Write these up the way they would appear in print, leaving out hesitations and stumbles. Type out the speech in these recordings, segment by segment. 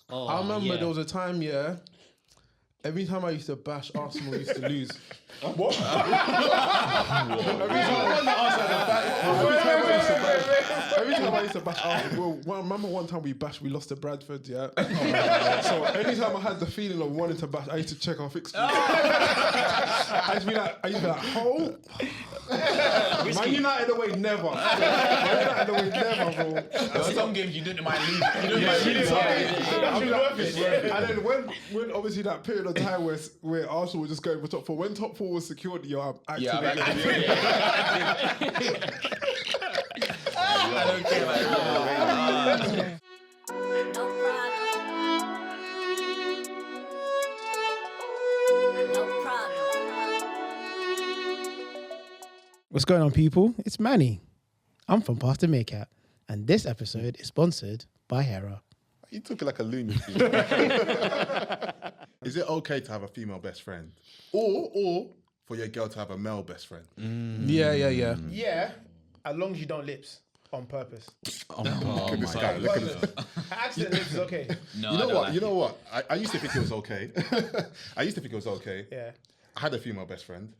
I remember there was a time, every time I used to bash, Arsenal used to lose. What? Every time I used to bash Arsenal, I remember one time we lost to Bradford, So anytime I had the feeling of wanting to bash, I used to check our fixtures. I used to be like, hope. Man United away, never. Man United away, never, bro. There were some games you didn't mind losing. And then when obviously that period of time where Arsenal was just going for top four, when top four was secured, I'm activated. I don't care about that. What's going on, people? It's Manny. I'm from Pastor Meerkat, and this episode is sponsored by Hera. You took it like a loony. Is it okay to have a female best friend, or for your girl to have a male best friend? Yeah. Yeah, as long as you don't lips on purpose. Look at this guy. Look at this. Accident lips is okay. No, You know what? I used to think it was okay. Yeah. I had a female best friend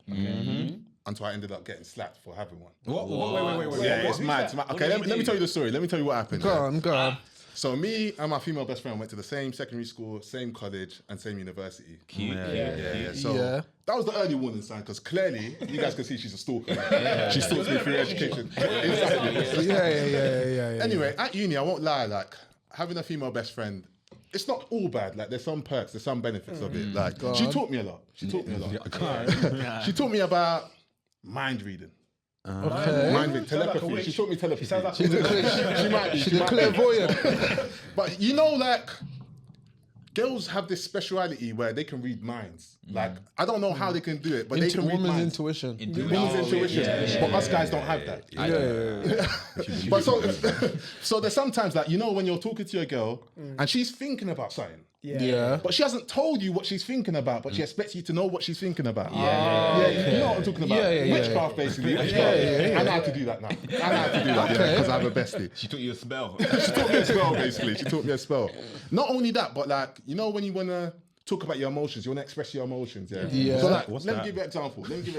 until I ended up getting slapped for having one. Wait. Yeah, it's mad. Okay, let me tell you the story. Let me tell you what happened. Go on. So me and my female best friend went to the same secondary school, same college, and same university. Cute. Yeah. So that was the early warning sign, because clearly you guys can see she's a stalker. She stalks me through education. Yeah. Anyway, at uni, I won't lie, like having a female best friend, it's not all bad. Like there's some perks, there's some benefits of it. Like she taught me a lot. She taught me about mind reading. Okay. Mind reading, telepathy. She taught me telepathy. She's a clairvoyant. But you know, like girls have this speciality where they can read minds. Like I don't know how they can do it, but they can read woman's minds. intuition. Women's intuition. But us guys don't have that. But so there's sometimes like, you know, when you're talking to your girl and she's thinking about something. Yeah. But she hasn't told you what she's thinking about, but she expects you to know what she's thinking about. You know what I'm talking about? Witchcraft, basically. I know how to do that now. Because I have a bestie. She taught you a spell. She taught me a spell, basically. She taught me a spell. Not only that, but like, you know when you want to talk about your emotions, you want to express your emotions, yeah? So like, let me give you an example. He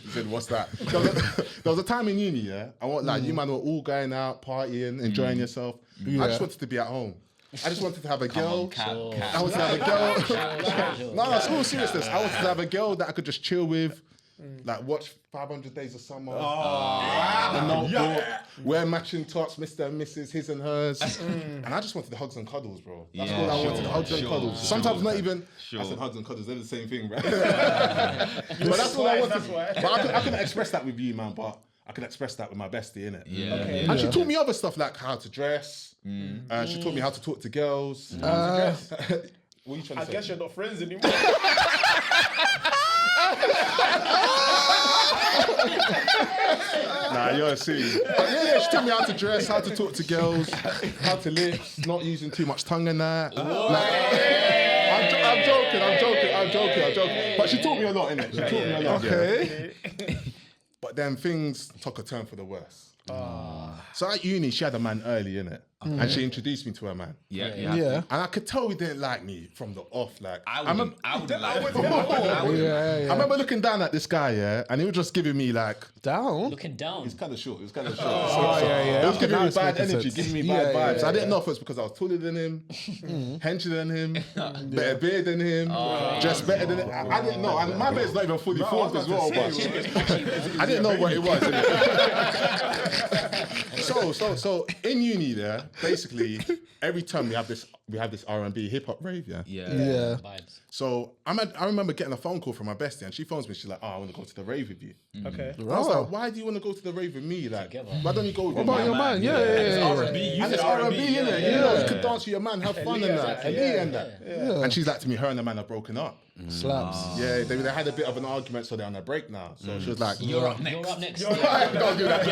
said, what's that? There was a time in uni, I want like, you man were all going out, partying, enjoying yourself. I just wanted to be at home. I just wanted to have a girl. I wanted to have a girl. No, it's all seriousness. I wanted to have a girl that I could just chill with, like watch 500 Days of Summer, The Notebook, wear matching tops, Mr. and Mrs., his and hers. And I just wanted the hugs and cuddles, bro. That's all I wanted, hugs and cuddles. Sometimes not even, I said hugs and cuddles, they're the same thing, right? But that's all I wanted. But I couldn't express that with you, man, but I can express that with my bestie, innit? And she taught me other stuff like how to dress. She taught me how to talk to girls. What are you trying to say? I guess you're not friends anymore. Nah, you're a silly. Yeah, she taught me how to dress, how to talk to girls, how to lips, not using too much tongue in that. I'm joking. But she taught me a lot, innit? She taught me a lot. Okay. But then things took a turn for the worse. So at uni, she had a man early, innit? And she introduced me to her man. Yeah. And I could tell he didn't like me from the off. Like I wouldn't like him. I remember looking down at this guy, and he was just giving me like Down. Looking down. He was kind of short. He was Yeah. He was giving me bad energy, sense. giving me bad vibes. I didn't know if it was because I was taller than him, henchier than him, better beard than him, dressed better than him. I didn't know. And my beard's not even fully formed as well, but I didn't know what it was. So in uni there, basically every time we have this R&B hip hop rave, Yeah. Vibes. So I remember getting a phone call from my bestie, and she phones me. She's like, I want to go to the rave with you. Okay. I was like, why do you want to go to the rave with me? Like, why don't you go with What about your man? Yeah. R&B. And it's R&B, innit? You know, you could dance with your man, have fun and that. And she's like to me, her and the man are broken up. Slaps. Yeah, they had a bit of an argument, so they're on a break now. So she was like, You're up next. don't do that.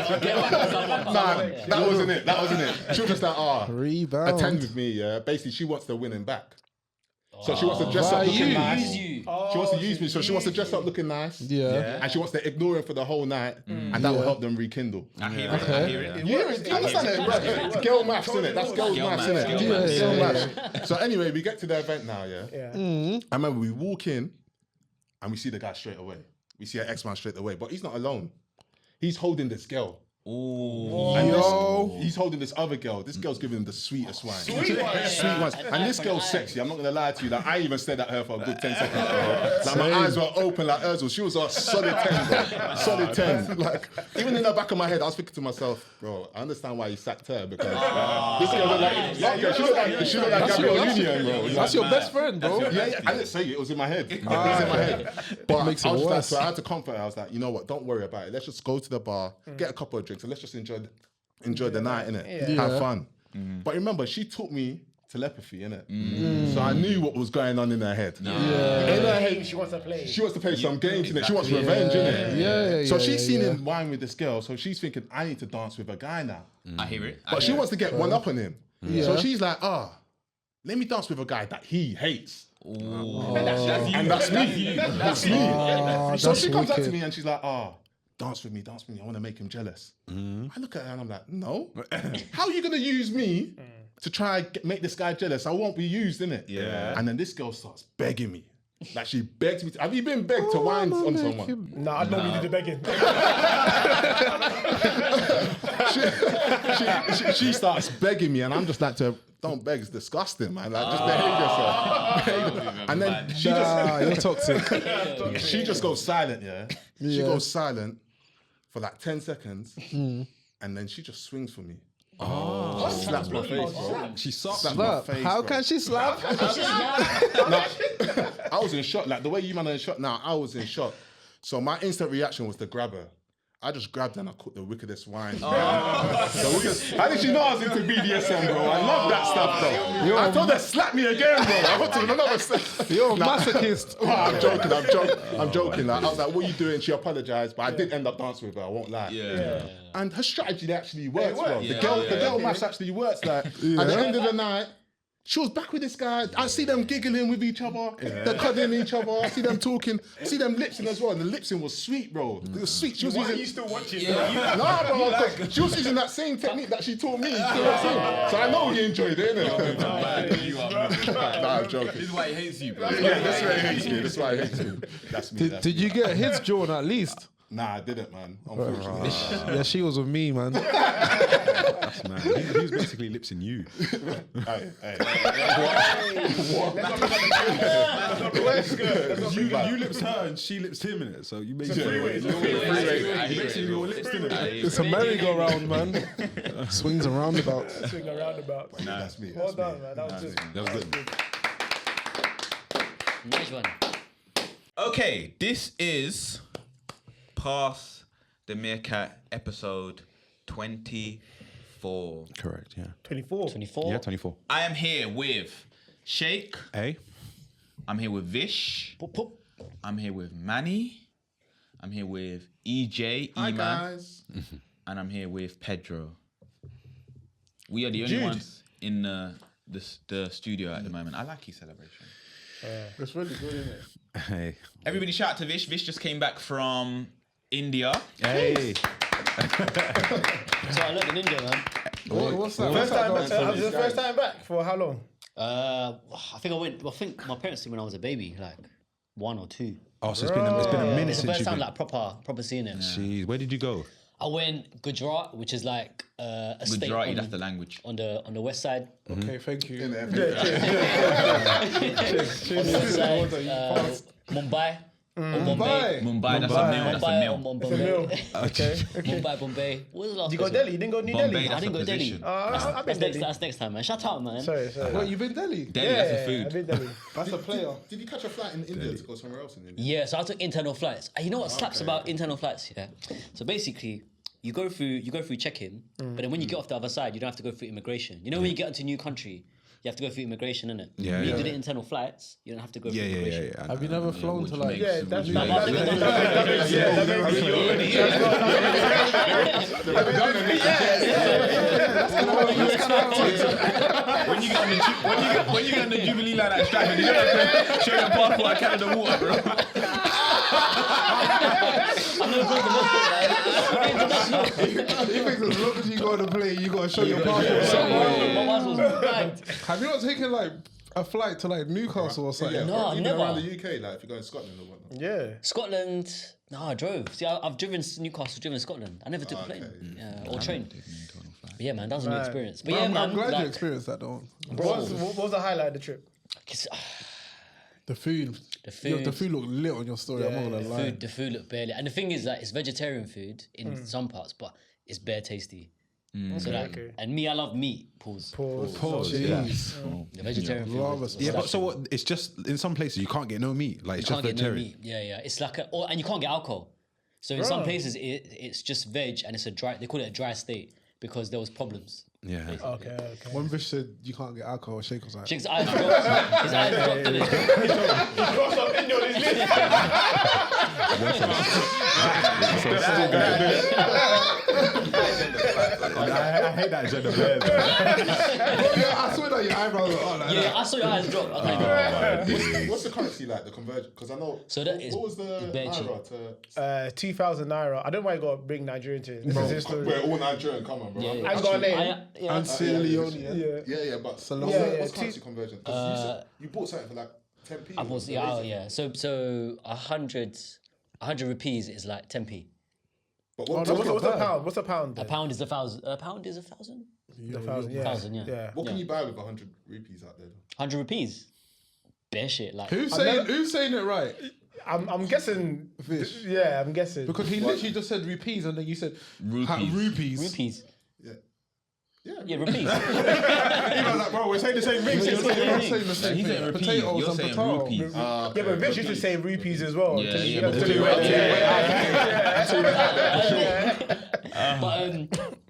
Nah, that wasn't it. She was just like, Rebound. attend with me, yeah. Basically, she wants to win him back. So she wants to dress up looking nice. Use you. She wants to use me, so she wants to dress up looking nice. Yeah. And she wants to ignore him for the whole night, and that will help them rekindle. I hear it. I hear it. You understand it, bro? It's girl maths, innit? That's girl maths, innit? Girl maths. So anyway, we get to the event now, yeah? I remember we walk in, and we see the guy straight away. We see her ex-man straight away, but he's not alone. He's holding this girl. And he's holding this other girl. This girl's giving him the sweetest wine. Sweet ones. And this girl's sexy. I'm not going to lie to you. Like, I even stared at her for a good 10 seconds. Bro. Like, my eyes were open like hers. She was a solid 10, bro. Solid 10. Like, even in the back of my head, I was thinking to myself, bro, I understand why you sacked her, because this girl looked like, she looked like Gabrielle Union, bro. That's your best friend, bro. Yeah. I didn't say it. It was in my head. It was in my head. But I was just like, so I had to comfort her. I was like, you know what? Don't worry about it. Let's just go to the bar, get a couple of drinks, and let's just enjoy the night, innit? Have fun. But remember, she taught me telepathy, innit? So I knew what was going on in her head. In her head, She wants to play. she wants to play some games, innit? She wants revenge, innit? Yeah. So she's seen him wine with this girl, so she's thinking, I need to dance with a guy now. I hear it. But she wants to get one up on him. So she's like, let me dance with a guy that he hates. And that's me. That's me. So she comes up to me and she's like, dance with me, I want to make him jealous. I look at her and I'm like, no. How are you going to use me to try make this guy jealous? I won't be used, innit? Yeah. And then this girl starts begging me. Like, she begs me. Have you been begged to wine on someone? No, I don't really do the begging. She starts begging me and I'm just like to her, don't beg, it's disgusting, man. Like, just behave yourself. And then You're toxic. she just goes silent, yeah? She goes silent for like 10 seconds and then she just swings for me. She slaps my face, bro. She slaps Slaps my face, How bro. can she slap? I was in shock. Like, the way you man are in shock now, I was in shock. So my instant reaction was to grab her. I just grabbed her and I cooked the wickedest wine. How did she know I was into BDSM, bro? I love that stuff, bro. I told her, slap me again, bro. I went to another step. You're a masochist. I'm joking. Like, I was like, what are you doing? She apologized, but I did end up dancing with her, I won't lie. And her strategy actually works, bro. The girl maths actually works. Like, at the end of the night, she was back with this guy. I see them giggling with each other. They're cuddling each other. I see them talking. I see them lipsing as well. And the lipsing was sweet, bro. It was sweet. She was using... you still watching? Nah, bro. She was using that same technique that she taught me. You know what I'm saying? So I know you enjoyed it, innit? Nah, I'm joking. This is why he hates you, bro. Yeah, that's why he hates me. That's why he hates me. That's me. Did you get his drawn at least? Nah, I didn't, man. Unfortunately. Yeah, she was with me, man. That's man. He was basically lipsing you. Hey. You lips her and she lips him in it. So you basically you're lips in it. It's a merry-go-round, man. Swings and roundabouts. Swing a roundabout. That's me. Well done, man. That was good. That was good. Nice one. Okay, this is Pass the Meerkat episode 24. Correct, yeah. 24. 24. Yeah, 24. I am here with Sheikh. Hey? I'm here with Vish. Poop, poop. I'm here with Manny. I'm here with EJ, Hi, E-Man. guys. And I'm here with Pedro. We are the only ones in the studio at the moment. I like his celebration. It's really good, isn't it? Hey. Everybody shout out to Vish. Vish just came back from India. Hey. So I learned in India, man. What's that? First time back. Was it the first time back? For how long? I think my parents seen when I was a baby, like 1 or 2. Oh, so it's been a minute It's the since first you've time been... like proper seeing it. Jeez, where did you go? I went Gujarat, which is like a state Gujarati, that's the language. on the west side. Okay, thank you. On the west side, Mumbai. Mumbai. Mumbai, that's a meal. That's a meal. Bombay. Okay. Mumbai, Bombay. What was the last You go place? Delhi? You didn't go New Bombay, Delhi? I that's didn't a go Delhi. position. I've been Delhi. That's next time, man. Shut up, man. Sorry. Wait, you been Delhi? Delhi, that's a food. I've been Delhi. That's a player. Did you catch a flight in India to go somewhere else in India? Yeah, so I took internal flights. You know what slaps about internal flights? Yeah. So basically, you go through check-in, but then when you get off the other side, you don't have to go through immigration. You know when you get into a new country, you have to go through immigration, innit? Yeah, You yeah. did it internal flights, you don't have to go through immigration. Yeah. Have you never flown to like? Yeah, that's Which makes- When you get on the Jubilee line at Stratford, you don't have to show your passport at Canada Water, bro. I'm not going to international. He thinks as long as you go on the plane, you gotta show your passport. My passport's bagged. Have you not taken like a flight to like Newcastle or something? Yeah, No, even never. around the UK, like if you go in Scotland or whatnot. Yeah. Scotland, no, I drove. See, I've driven Newcastle, driven Scotland. I never took a plane. Yeah, or train. But yeah, man, that was a new experience. But yeah, I'm man, glad you like, experienced that though. What was the highlight of the trip? The food. The food. The food looked lit on your story. I'm not gonna lie. the food looked barely. And the thing is that it's vegetarian food in some parts, but it's bare tasty. So like, and me, I love meat. Pause. Jeez. The vegetarian food. Lava is Yeah, but like- so what? It's just in some places you can't get no meat. Like it's you just can't get no vegetarian. meat. Yeah. It's like and you can't get alcohol. So in some places it's just veg and it's a dry. They call it a dry state because there was problems. Yeah. Okay. When Vish said you can't get alcohol, Shake was like, Chick's eyes dropped. His eyes dropped. Didn't I hate that agenda. I swear that your eyebrows are on like Yeah, that. I saw your eyes drop. I can't even. What's the currency like, the conversion? Because I know. So that is what was the bare cheap. naira to? 2,000 naira. I don't know why you got to bring Nigeria into it. This is his story. We're all Nigerian. Come on, bro. Yeah, I got a name. And Sierra Leone. Yeah. Yeah, but Salon. what's currency conversion? Because you said you bought something for like 10p. I was So 100 rupees is like 10p. But What's a pound? What's a pound? A then? pound is 1,000. A pound is 1,000. The 1,000, yeah. 1,000, yeah. What can you buy with 100 rupees out there? 100 rupees. Bare shit. Like Who's saying it right? I'm guessing. Vish. Yeah, I'm guessing. Because he literally just said rupees and then you said Rupees. rupees. rupees. Yeah. Yeah, rupees. He was like, bro, we're saying the same thing. You're not saying the same He's thing. saying rupees. Potatoes You're and saying potato. rupees. Yeah, but Vish used to say rupees as well. Yeah, until he- yeah, until he but- went- But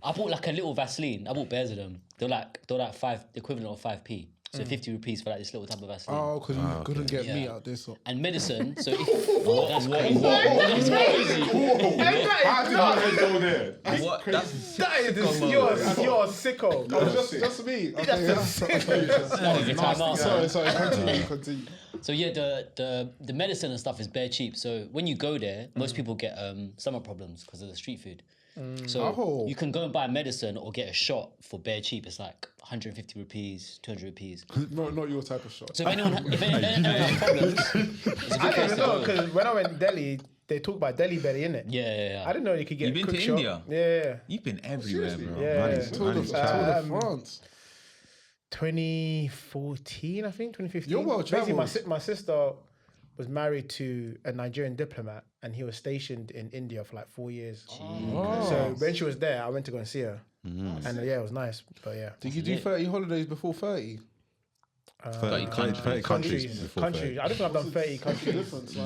I bought like a little Vaseline. I bought bears of them. They're like the equivalent of 5p. So 50 rupees for like this little tub of Vaseline. Oh, because you couldn't get Yeah. meat out there. So. And medicine. So that's crazy. That's crazy. How did I go there? What? That's That is you're a sicko. Just me. Sorry. Continue. So yeah, the medicine and stuff is bare cheap. So when you go there, most people get stomach problems because of the street food. So Oh. you can go and buy medicine or get a shot for bare cheap. It's like 150 rupees, 200 rupees. Not your type of shot. So if anyone has problems, it's a good I place didn't to know go. because when I went to Delhi, they talk about Delhi belly, innit? Yeah. I didn't know you could get You been a cook to shop. India? Yeah. You've been everywhere, bro. Yeah. Tour de France. 2014, I think, 2015. You're well Basically, travelled. my sister was married to a Nigerian diplomat and he was stationed in India for like 4 years. So when she was there, I went to go and see her. And yeah, it was nice. But yeah. Did you do 30 holidays before 30? 30 countries. before Countries. I don't think I've done 30 countries. Potato.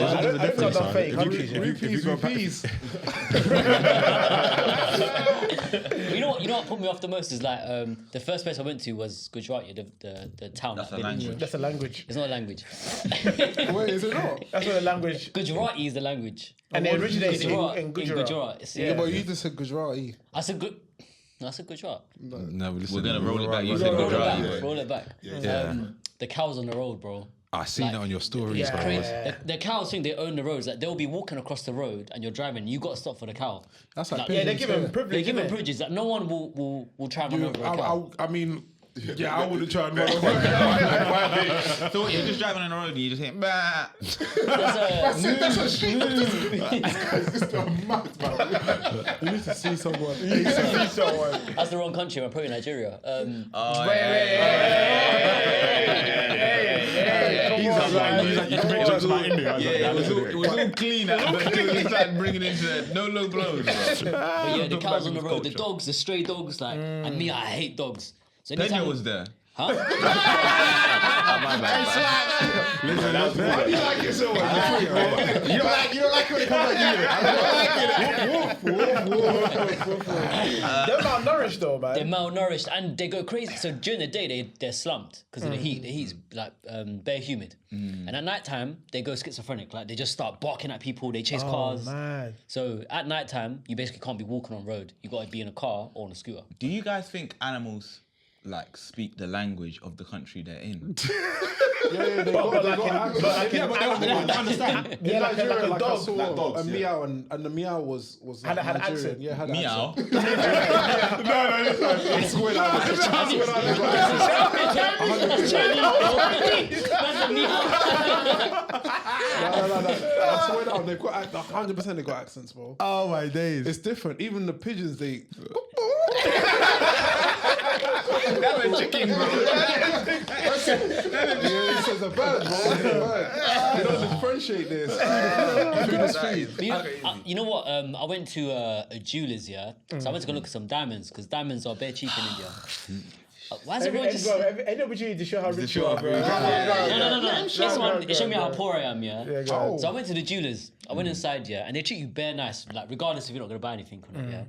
I don't think I've done 30 countries. Rupees. You know what put me off the most is like the first place I went to was Gujarati, the town. That's that a village. language. That's a language. It's not a language. Wait, is it not? That's what a language. Gujarati is the language. And it originates Gujarat, in Gujarat. It's- Yeah, but you just said Gujarati. I said good. No, I said Gujarat. No, We're gonna roll it back. You said Roll it Gujarati. back. Roll it back. The cows on the road, bro. I seen it on your stories, bro. Crazy. The cows think they own the roads. Like they'll be walking across the road and you're driving. You got to stop for the cow. That's like Yeah, they pigeons, give him yeah. They privilege. give them innit? privileges that no one will try and run over a cow. I mean, yeah, I wouldn't try and run over. So you're just driving on the road and you just hear, bah. That's a shit. You need to see someone. That's the wrong country. I'm probably Nigeria. He's like, you can make jokes about India. Yeah, it was all clean at the until you started bringing into the no low blows, bro. But yeah, the Talk cows about on the this road, the culture. dogs, the stray dogs, like, and me, I hate dogs. So Pedro anytime was there. Huh? Why do you like it so much? You don't like it when it comes like They're malnourished though, man. They're malnourished and they go crazy. So during the day, they're slumped because of the heat. The heat's like bare humid. And at nighttime, they go schizophrenic. Like they just start barking at people. They chase cars. Man. So at nighttime, you basically can't be walking on road. You got to be in a car or on a scooter. Do you guys think animals like speak the language of the country they're in? They understand. Yeah, like a I dog. saw Like dogs, a meow, and the meow was Had like an Nigerian. accent. Yeah, had an Meow. accent. I swear that. I swear that they've got 100%. They've got accents, bro. Oh my days. It's different. Even the pigeons, they. That's a chicken, bro. Yeah, it's a bird, bro. It's a bird. They don't differentiate this. Food is food. You know what? I went to a jeweler's, yeah? So I went to go look at some diamonds because diamonds are bare cheap in India. Why is everyone just... Any opportunity to show how rich you are, bro. No. This one, it showed me how poor I am, yeah? go So I went to the jewelers. I went inside, yeah, and they treat you bare nice, like regardless if you're not going to buy anything or not, yeah?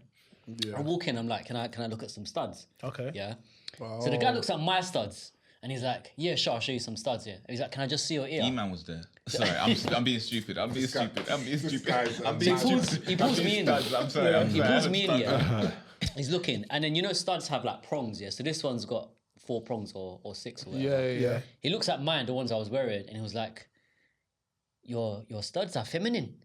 I walk in, I'm like, can I look at some studs? Okay. Yeah. So the guy looks at my studs and he's like, yeah, sure, I'll show you some studs here. And he's like, can I just see your ear? E-man was there. Sorry, I'm being stupid. I'm being stupid. He pulls me in. I'm sorry. He pulls me in, yeah. He's looking. And then, you know, studs have like prongs, yeah? So this one's got 4 prongs or 6 or whatever. Yeah. He looks at mine, the ones I was wearing, and he was like, your studs are feminine.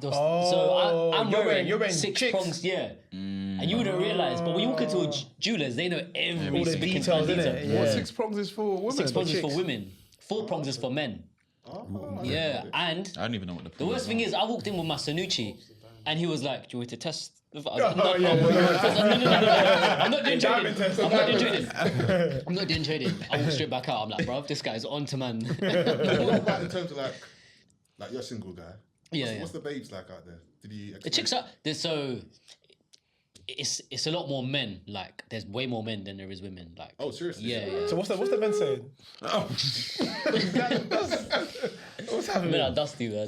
So I'm wearing you're wearing 6 chicks. prongs, yeah. And you wouldn't realise, but when you walk into a jeweler's, they know every All the spick and details, detail. innit? Yeah. What 6 prongs is for women? 6 prongs is chicks. for women. 4 prongs is for men. Yeah, and I don't even know what the worst thing is, I walked in with my Sanucci, and he was like, "Do you want me to test?" I was like, Oh, yeah. no, I'm not doing trading. I'm not doing trading. I walked straight back out. I'm like, bro, this guy's on to man. What about in terms of like you're a single guy? Yeah. What's the babes like out there? Did you? The chicks are there's so. It's a lot more men. Like there's way more men than there is women. Like Oh, seriously? yeah. So what's the men saying? What's happening? Men are dusty, man.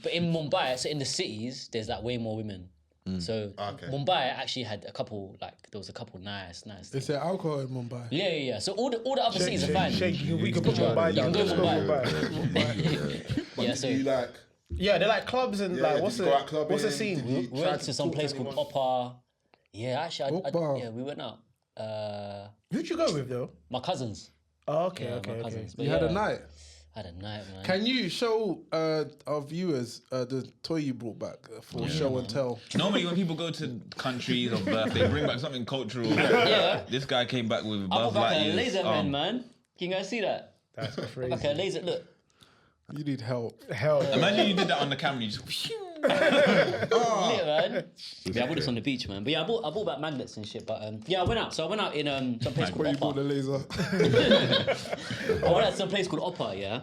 But in Mumbai, so in the cities, there's like way more women. So Mumbai actually had a couple, like there was a couple nice. They say alcohol in Mumbai. Yeah. So all the other cities are fine. We can put Mumbai down. You can go Let's Mumbai. Yeah, so Do you like? Yeah, they're like clubs and like did what's you go out clubbing? the scene? Did we you went to some place called Oppa. Yeah, actually, Oppa. yeah, we went out. Who'd you go with though? My cousins. Oh, okay, Yeah, okay, my okay. cousins. But You had a night. I had a night, man. Can you show our viewers the toy you brought back for show and tell? Normally, when people go to countries or birth, they bring back something cultural. Yeah. This guy came back with I Buzz brought back a Lightyear's laser arm. man. Can you guys see that? That's crazy. Like a laser. Look. You need help. Hell. Imagine you did that on the camera. You just. Lit, man. Yeah, I bought this on the beach, man. But yeah, I bought back magnets and shit. But yeah, I went out. So I went out in some place Where you called bought the Oppa. laser? I went out to some place called Oppa, yeah.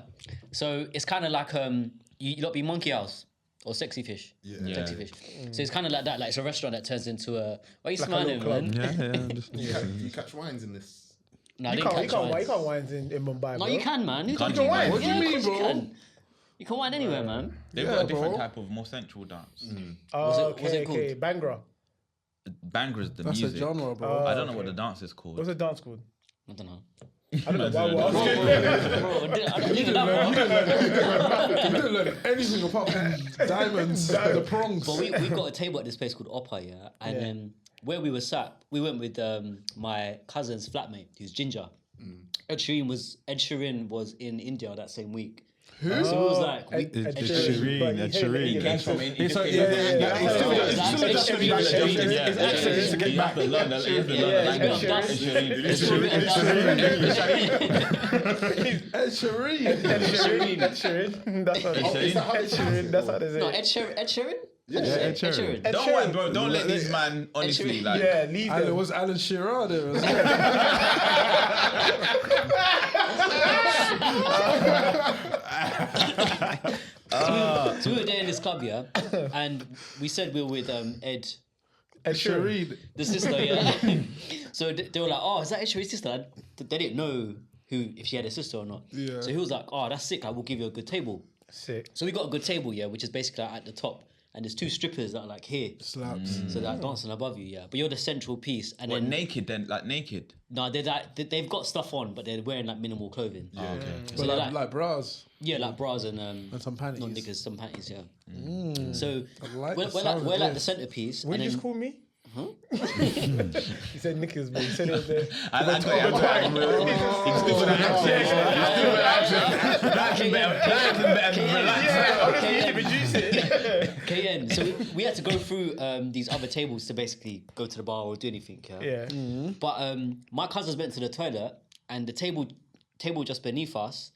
So it's kind of like you lot be Monkey House or Sexy Fish. Yeah. Sexy Fish. So it's kind of like that. Like it's a restaurant that turns into a. Why are you Like a smiling, little man? You catch wines in this? No, I You didn't can't catch wines. wines in Mumbai, No, bro. you can, man. You Can't can you, man? wine. What do you Yeah, of mean, course bro? You can. You can wine anywhere, man. They've got a different type of more sensual dance. Oh, What's okay, it called? okay. Bangra. Bangra is the That's music. a genre, bro. I don't know what the dance is called. What's the dance called? I don't know. I don't know why we're Bro, asking. I don't need that, bro. You didn't learn anything apart from diamonds, the prongs. But we've got a table at this place called Oppa, yeah? And then where we were sat, we went with my cousin's flatmate, who's Ginger. Ed Sheeran was in India that same week. Who? So it was like... Ed Sheeran. He came from India. It's like- His accent is to get back. You have to learn the language. Ed Sheeran. Ed Sheeran. That's how Ed Sheeran. That's how they say No, it. Ed Sheeran? Yeah, Ed Sheeran. Ed Don't Sheeran. worry, bro. Don't let these man, honestly, Sheeran. like... Yeah, leave And it them. was Alan Shearer there as So we were there in this club, yeah? And we said we were with Ed Ed Sheeran. The sister, yeah. So they were like, oh, is that Ed Sheeran's sister? They didn't know if she had a sister or not. Yeah. So he was like, oh, that's sick. I will give you a good table. Sick. So we got a good table, yeah, which is basically like at the top. And there's 2 strippers that are like here. Slaps. So they're like dancing above you, yeah. But you're the central piece. And What, then naked then? Like naked? no, they're like, they've got stuff on, but they're wearing like minimal clothing. Oh, okay. So But they're like bras yeah, like bras and some panties. not knickers, some panties, yeah. So I like we're the sound of like the this. centerpiece. What and did you then- just call me? He said Nickers, but he said it was there. I got twang, bro. He's still with an KN. So we had to go through these other tables to basically go to the bar or do anything. Yeah. Yeah. But my cousins went to the toilet, and the table just beneath us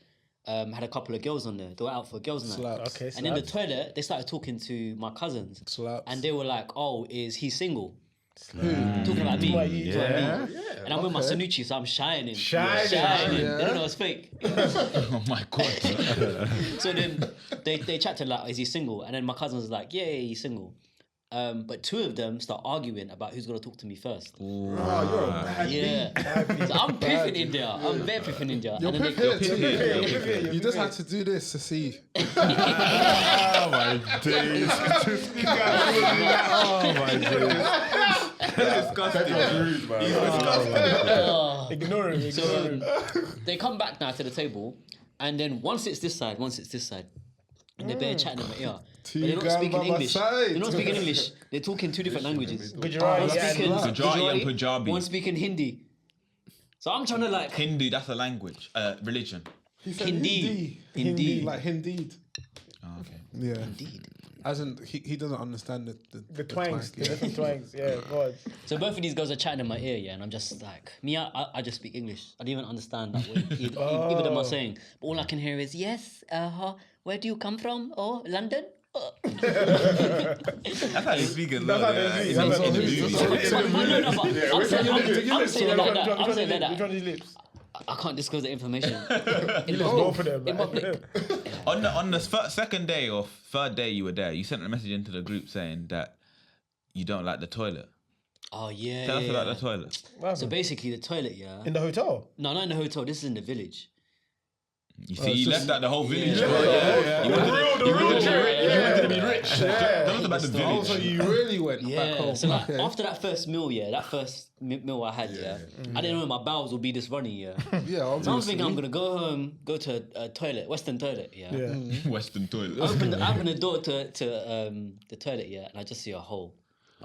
had a couple of girls on there. They were out for a girls' night. Slaps. Okay, And in the toilet, they started talking to my cousins. Slaps. And they were like, oh, is he single? Talking about me. Yeah. And I'm with my Sanucci, so I'm shining. Shining. They don't know it's fake. Oh my God. So then they chatted like, is he single? And then my cousin was like, yeah, he's single. But 2 of them start arguing about who's gonna talk to me first. Oh, you're a bad Yeah. So I'm piff in India. I'm very piff in India. You're And then piff they- here too. You just had to do this to see. Oh my days. Oh my days. Ignore him. So they come back now to the table, and then once it's this side, and they're bare chatting in my ear. But they're not girls speaking by my English. side. They're not speaking English. They're talking 2 different languages. Gujarati, One yeah, speaking Gujarati and Punjabi. One speaking Hindi. So I'm trying to like Hindu, that's a language, religion. He said Hindi. Hindi. Hindi. Like Indeed. Oh, okay. Yeah. Indeed. As in, he doesn't understand The twangs, the twang, different twangs. Yeah, God. So both of these girls are chatting in my ear, yeah, and I'm just like, me, I just speak English. I don't even understand like, what either of them are saying. But all I can hear is, yes, where do you come from? Oh, London? That's how you speak as well. That's how they speak. I'm saying it like that. I'm saying Which like that. one is lips? I can't disclose the information. Lips, both of them. In public. On the second day or third day you were there, you sent a message into the group saying that you don't like the toilet. Oh, yeah. Tell us about the toilet. So basically, the toilet, yeah. In the hotel? No, not in the hotel. This is in the village. You see, you left out the whole village. You wanted to be rich. Tell us about the Oh, so village. you really went back Yeah. home. So like, after that first meal, meal I had, I didn't know my bowels would be this runny, yeah. Yeah, So I'm obviously. thinking I'm gonna go home, go to a toilet, Western toilet, yeah. Western toilet. I open the door to the toilet, yeah, and I just see a hole.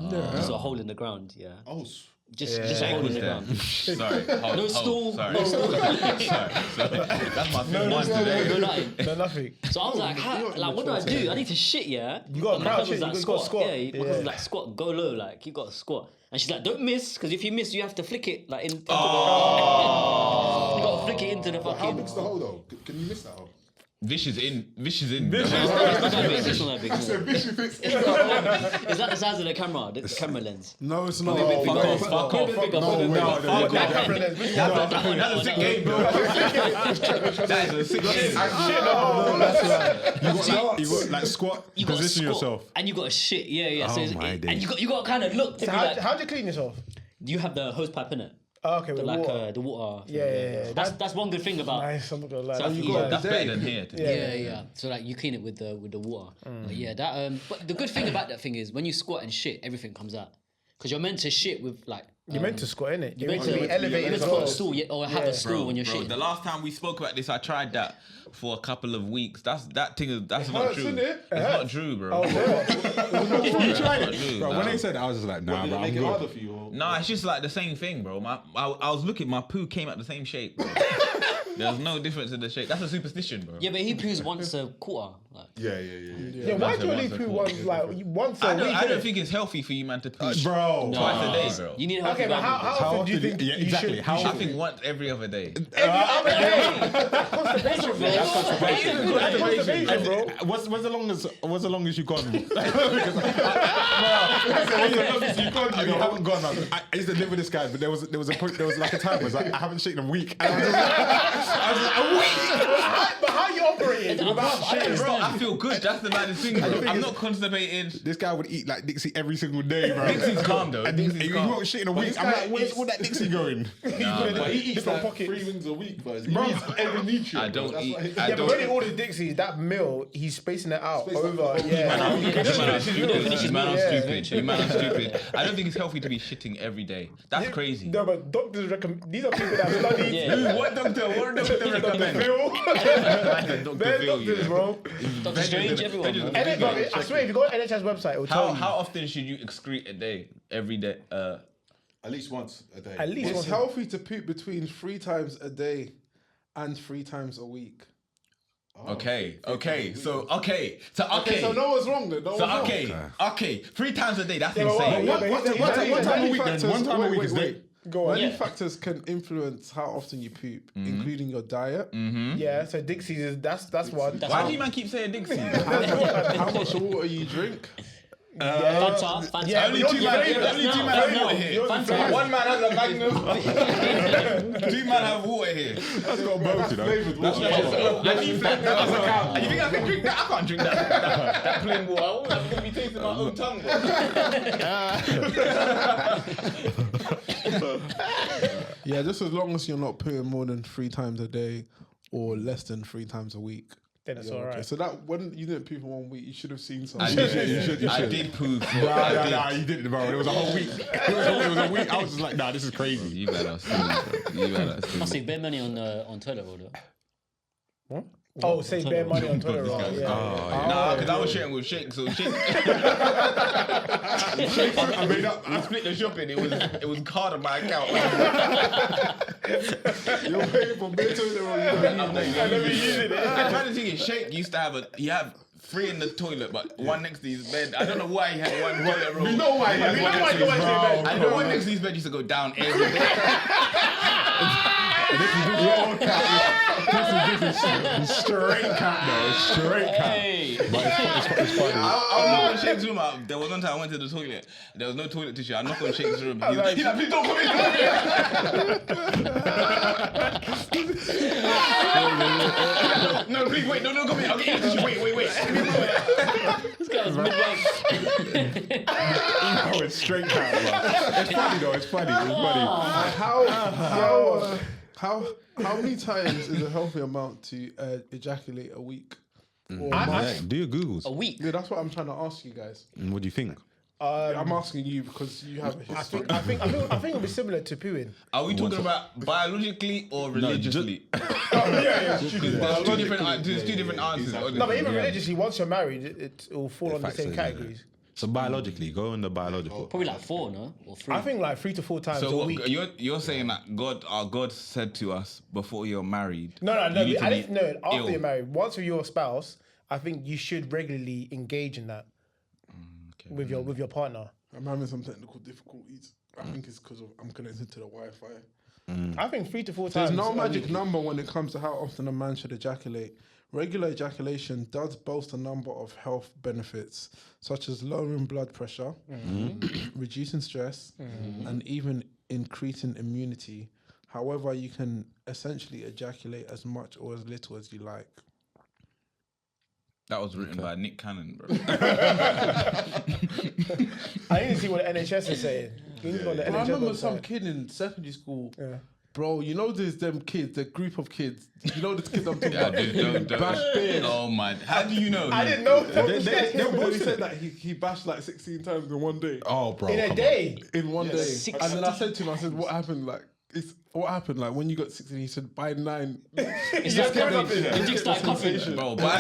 Just a hole in the ground, yeah. Oh, Just a hole in the ground. Sorry. No stool. Sorry. No stool. Sorry. That's my fifth one today. No nothing. No, nothing. So I was like, what do I do? I need to shit, yeah? You got to And my crouch cousin's it, like, you got to squat. Yeah, my Yeah. cousin's like, squat, go low, like, you got to squat. And she's like, don't miss, because if you miss, you have to flick it, like, into the... You got to flick it into the how fucking... big's the hole though? Can you miss that hole? Vish is in. It's not that big, it's not that big. Is that the size of the camera, the camera lens? No, it's not. Fuck off. That's a sick game, bro. That is a sick game. You got like squat, You got to position squat, yourself. and you got to shit, yeah. So my and you got to kind of look to So be like, how'd you clean yourself? do you have the hose pipe in it? Oh, okay, with Like water. the water. thing, Yeah. That's one good thing about. Nice, I'm not gonna lie. So That's you good. got- That's better than here. Yeah. So like you clean it with the water. But yeah, that. But the good thing about that thing is when you squat and shit, everything comes out. Because you're meant to shit with like. You're meant to squat, innit? You're meant meant to be to- elevated You're as meant to put well. a stool or have a stool when you're Bro, shitting. the last time we spoke about this, I tried that for a couple of weeks. That's not true. hurts, innit? It's not true, bro. You tried Not true, it, bro. nah. When they said that, I was just like, nah, bro, I'm good. for you? No, it's just like the same thing, bro. I was looking, my poo came out the same shape, bro. There's no difference in the shape. That's a superstition, bro. Yeah, but he poos once a quarter. Like. Yeah. Yeah, why do you only Once a poo quarter. once a I week? don't innit? think it's healthy for you, man, to poo Bro. twice a day, bro. You need a healthy Okay, but how boundary. often do you often think do you- yeah, you exactly. should? How I think once every other day. Constipation, bro. What's the longest you've gone? What's the longest you've gone? You haven't gone. I used to live with this guy, but there was like a time where I haven't shit in a week. And I was just like, a week. But how you operating without shit? Bro, I feel good. That's the maddest thing, bro. I'm not constipated. This guy would eat like Dixie every single day, bro. Dixie's calm though. And Dixie's he calm. won't shit in a week. I'm like, where's all that Dixie going? But he eats like 3 wings a week, bro. He needs every nutrient. I don't That's eat. why- I Yeah, but don't. when he orders Dixie, that meal, he's spacing it out over. Man, Yeah. You man are Yeah. stupid. You man are stupid. I don't think it's healthy to be shitting every day. That's crazy. No, but doctors recommend. These are people that have studied. Yeah. What doctor? What doctor recommend? They're Phil, doctors, yeah. bro. Doctor Strange, everyone. man. And then, bro, I swear, if you go to NHS website, it will tell How you. often should you excrete a day? Every day? At least once a day. At least It's once a- healthy to poop between 3 times a day and 3 times a week. Okay. So okay. So no one's wrong then. No one's wrong. Okay. 3 times a day. That's Yeah, but insane. what- One time a week then. factors- One time a week is wait. day. Go on. Many Yeah. factors can influence how often you poop, including your diet, Yeah, so Dixie's is that's one. Why do you man keep saying Dixie? how much water you drink. Fanta. Yeah, Only but two you're man famous have now. water here. Fanta. One man has a Magnum. 2 man have water here. That's got both, you know. Flavoured water. I need flat. You think I can drink that? I can't drink that plain water. I'm gonna be tasting my own tongue. Yeah, just as long as you're not pooing more than 3 times a day or less than 3 times a week. Then it's Yeah, all okay. right. So that when you didn't poop in 1 week, you should have seen something. I did poo. Nah, you didn't, bro. It was a whole week. It was a week. I was just like, nah, this is crazy. You better see. Must save bare money on toilet roll though. Oh, save bare money on toilet roll. Yeah. Nah, because I was sharing with Shake, so Shake. I made up. I split the shopping. It was card on my account. You're paying for better than I'm never using it. I'm trying to think. Shake used to have 3 in the toilet, but one next to his bed. I don't know why he had one toilet roll. We know why he has one next to his bed. I know one next to his bed used to go down every day. This is straight cat, though. Straight cat. Hey. But it's funny. I knocked on Shake's room. There was one time I went to the toilet. There was no toilet tissue. I knocked on Shake's room. He's like, please don't come in. No, please wait. Don't come in. I'll get you the tissue. Wait. This guy was midwife. No, it's straight cat, bro. It's funny, though. It's funny. How many times is a healthy amount to ejaculate a week? Yeah, do your Googles. A week. Yeah, that's what I'm trying to ask you guys. And what do you think? I'm asking you because you have a history. I think it'll be similar to pooing. Are we talking about biologically or religiously? Yeah. There's 2 different answers. No, but even religiously, once you're married, it will fall under the same categories. So biologically, go on the biological. Probably like 4, no? Or 3. I think like 3 to 4 times So a what, week. you're saying that our God said to us before you're married. No. you need to I be didn't know. After ill. you're married, once with your spouse, I think you should regularly engage in that with your partner. I'm having some technical difficulties. I think it's because I'm connected to the Wi-Fi. I think 3 to 4 times. There's no a magic week. number when it comes to how often a man should ejaculate. Regular ejaculation does boast a number of health benefits, such as lowering blood pressure, reducing stress, and even increasing immunity. However, you can essentially ejaculate as much or as little as you like. That was written by Nick Cannon, bro. I need to see what the NHS is saying. You need to go on the Bro, I NHS remember website. some kid in secondary school. Yeah. Bro, you know there's them kids, the group of kids. You know the kids I'm talking about. Don't. Bash beers. Oh my! How do you know? I didn't know. He said that he bashed like 16 times in one day. Oh, bro. In a come day. In one day. 16. And then I said to him, I said, what happened? Like, what happened? Like, when you got 16, he said, by 9. It's like the dick started coughing. Bro, by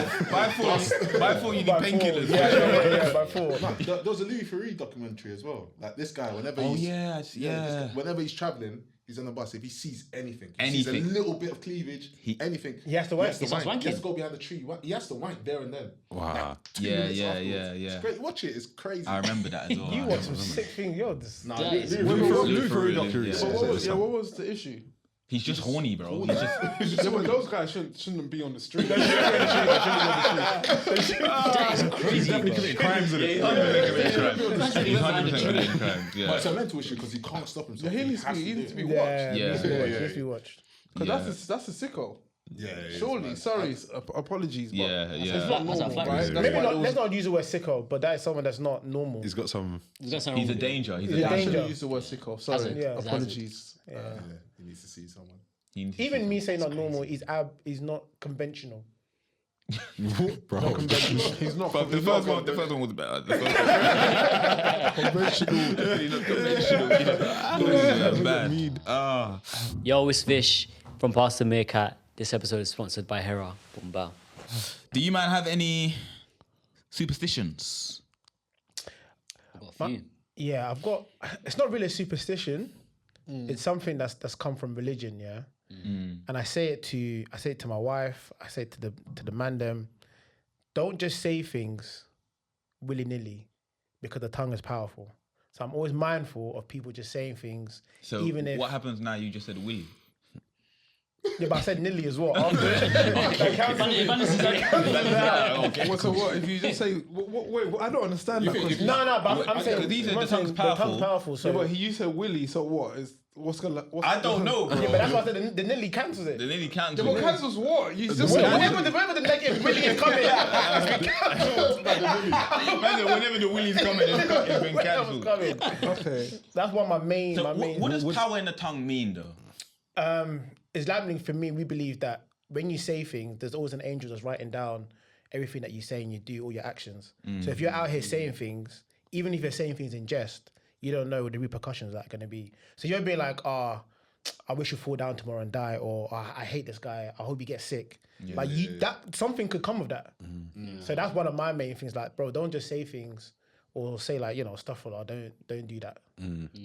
4 you need painkillers. Yeah, by 4. There was a Louis Theroux documentary as well. Like this guy, whenever Oh he's yeah. whenever he's traveling, he's on the bus. If he sees anything, Anything. sees a little bit of cleavage, anything, He has to wank. He starts has wanking. to go behind the tree. He has to wank there and then. Wow. 2 Yeah, minutes yeah, afterwards. yeah. It's great. Watch it. It's crazy. I remember that as well. You watch some sick thing, yo. This. Nah, That is Louis Theroux documentary. So what was the issue? He's just horny, bro. He's just. Yeah, but those guys shouldn't be on the street. That is crazy, bro. Crimes in it. He's 100% committing crimes. But Yeah. it's a mental issue because he can't stop himself. Yeah, he needs to be do it. watched. Yeah, Yeah. needs to be watched. Because that's a sicko. Surely, sorry, apologies. But Yeah. It's not That's normal, a fact. right? That's Maybe why not. it was- Let's not use the word sicko, but that is someone that's not normal. He's got some. He's He's a danger. He's a Yeah, I danger. shouldn't use the word sicko. Sorry, Yeah. apologies. Yeah. He needs to see someone. Even me saying not normal is not conventional. Bro. He's not. But the first one was better. The first one. Bad. Yo, it's Fish from Pastor Meerkat. This episode is sponsored by Hera. Boom, bow. Do you man have any superstitions? I've got a few. Yeah, I've got. It's not really a superstition. It's something that's come from religion. Yeah, and I say it to my wife. I say it to the man them. Don't just say things willy nilly, because the tongue is powerful. So I'm always mindful of people just saying things. So even if what happens now? You just said Willy. yeah, but I said nilly as well. After that counts. Well, so what if you just say? Wait, I don't understand that. Question. No, but I'm saying Because he said I'm the saying tongue's the tongue's powerful. powerful. So Yeah, but you said Willy. So what is? What's gonna? I don't know, bro. yeah, but that's why I said the nilly cancels it. The nearly cancels. Yeah, but cancels what? You just Whenever the negative willy is coming, Whenever the Willy's coming, it's been whatever's cancelled. coming. okay. That's what my main. So what does power in the tongue mean, though? Islamically, for me, we believe that when you say things, there's always an angel that's writing down everything that you say and you do, all your actions. So if you're out here saying things, even if you're saying things in jest, you don't know what the repercussions are going to be. So you're being like, I wish you fall down tomorrow and die, or I hate this guy, I hope he gets sick. That something could come of that. So that's one of my main things. Like, bro, don't just say things or say like, stuff or don't do that.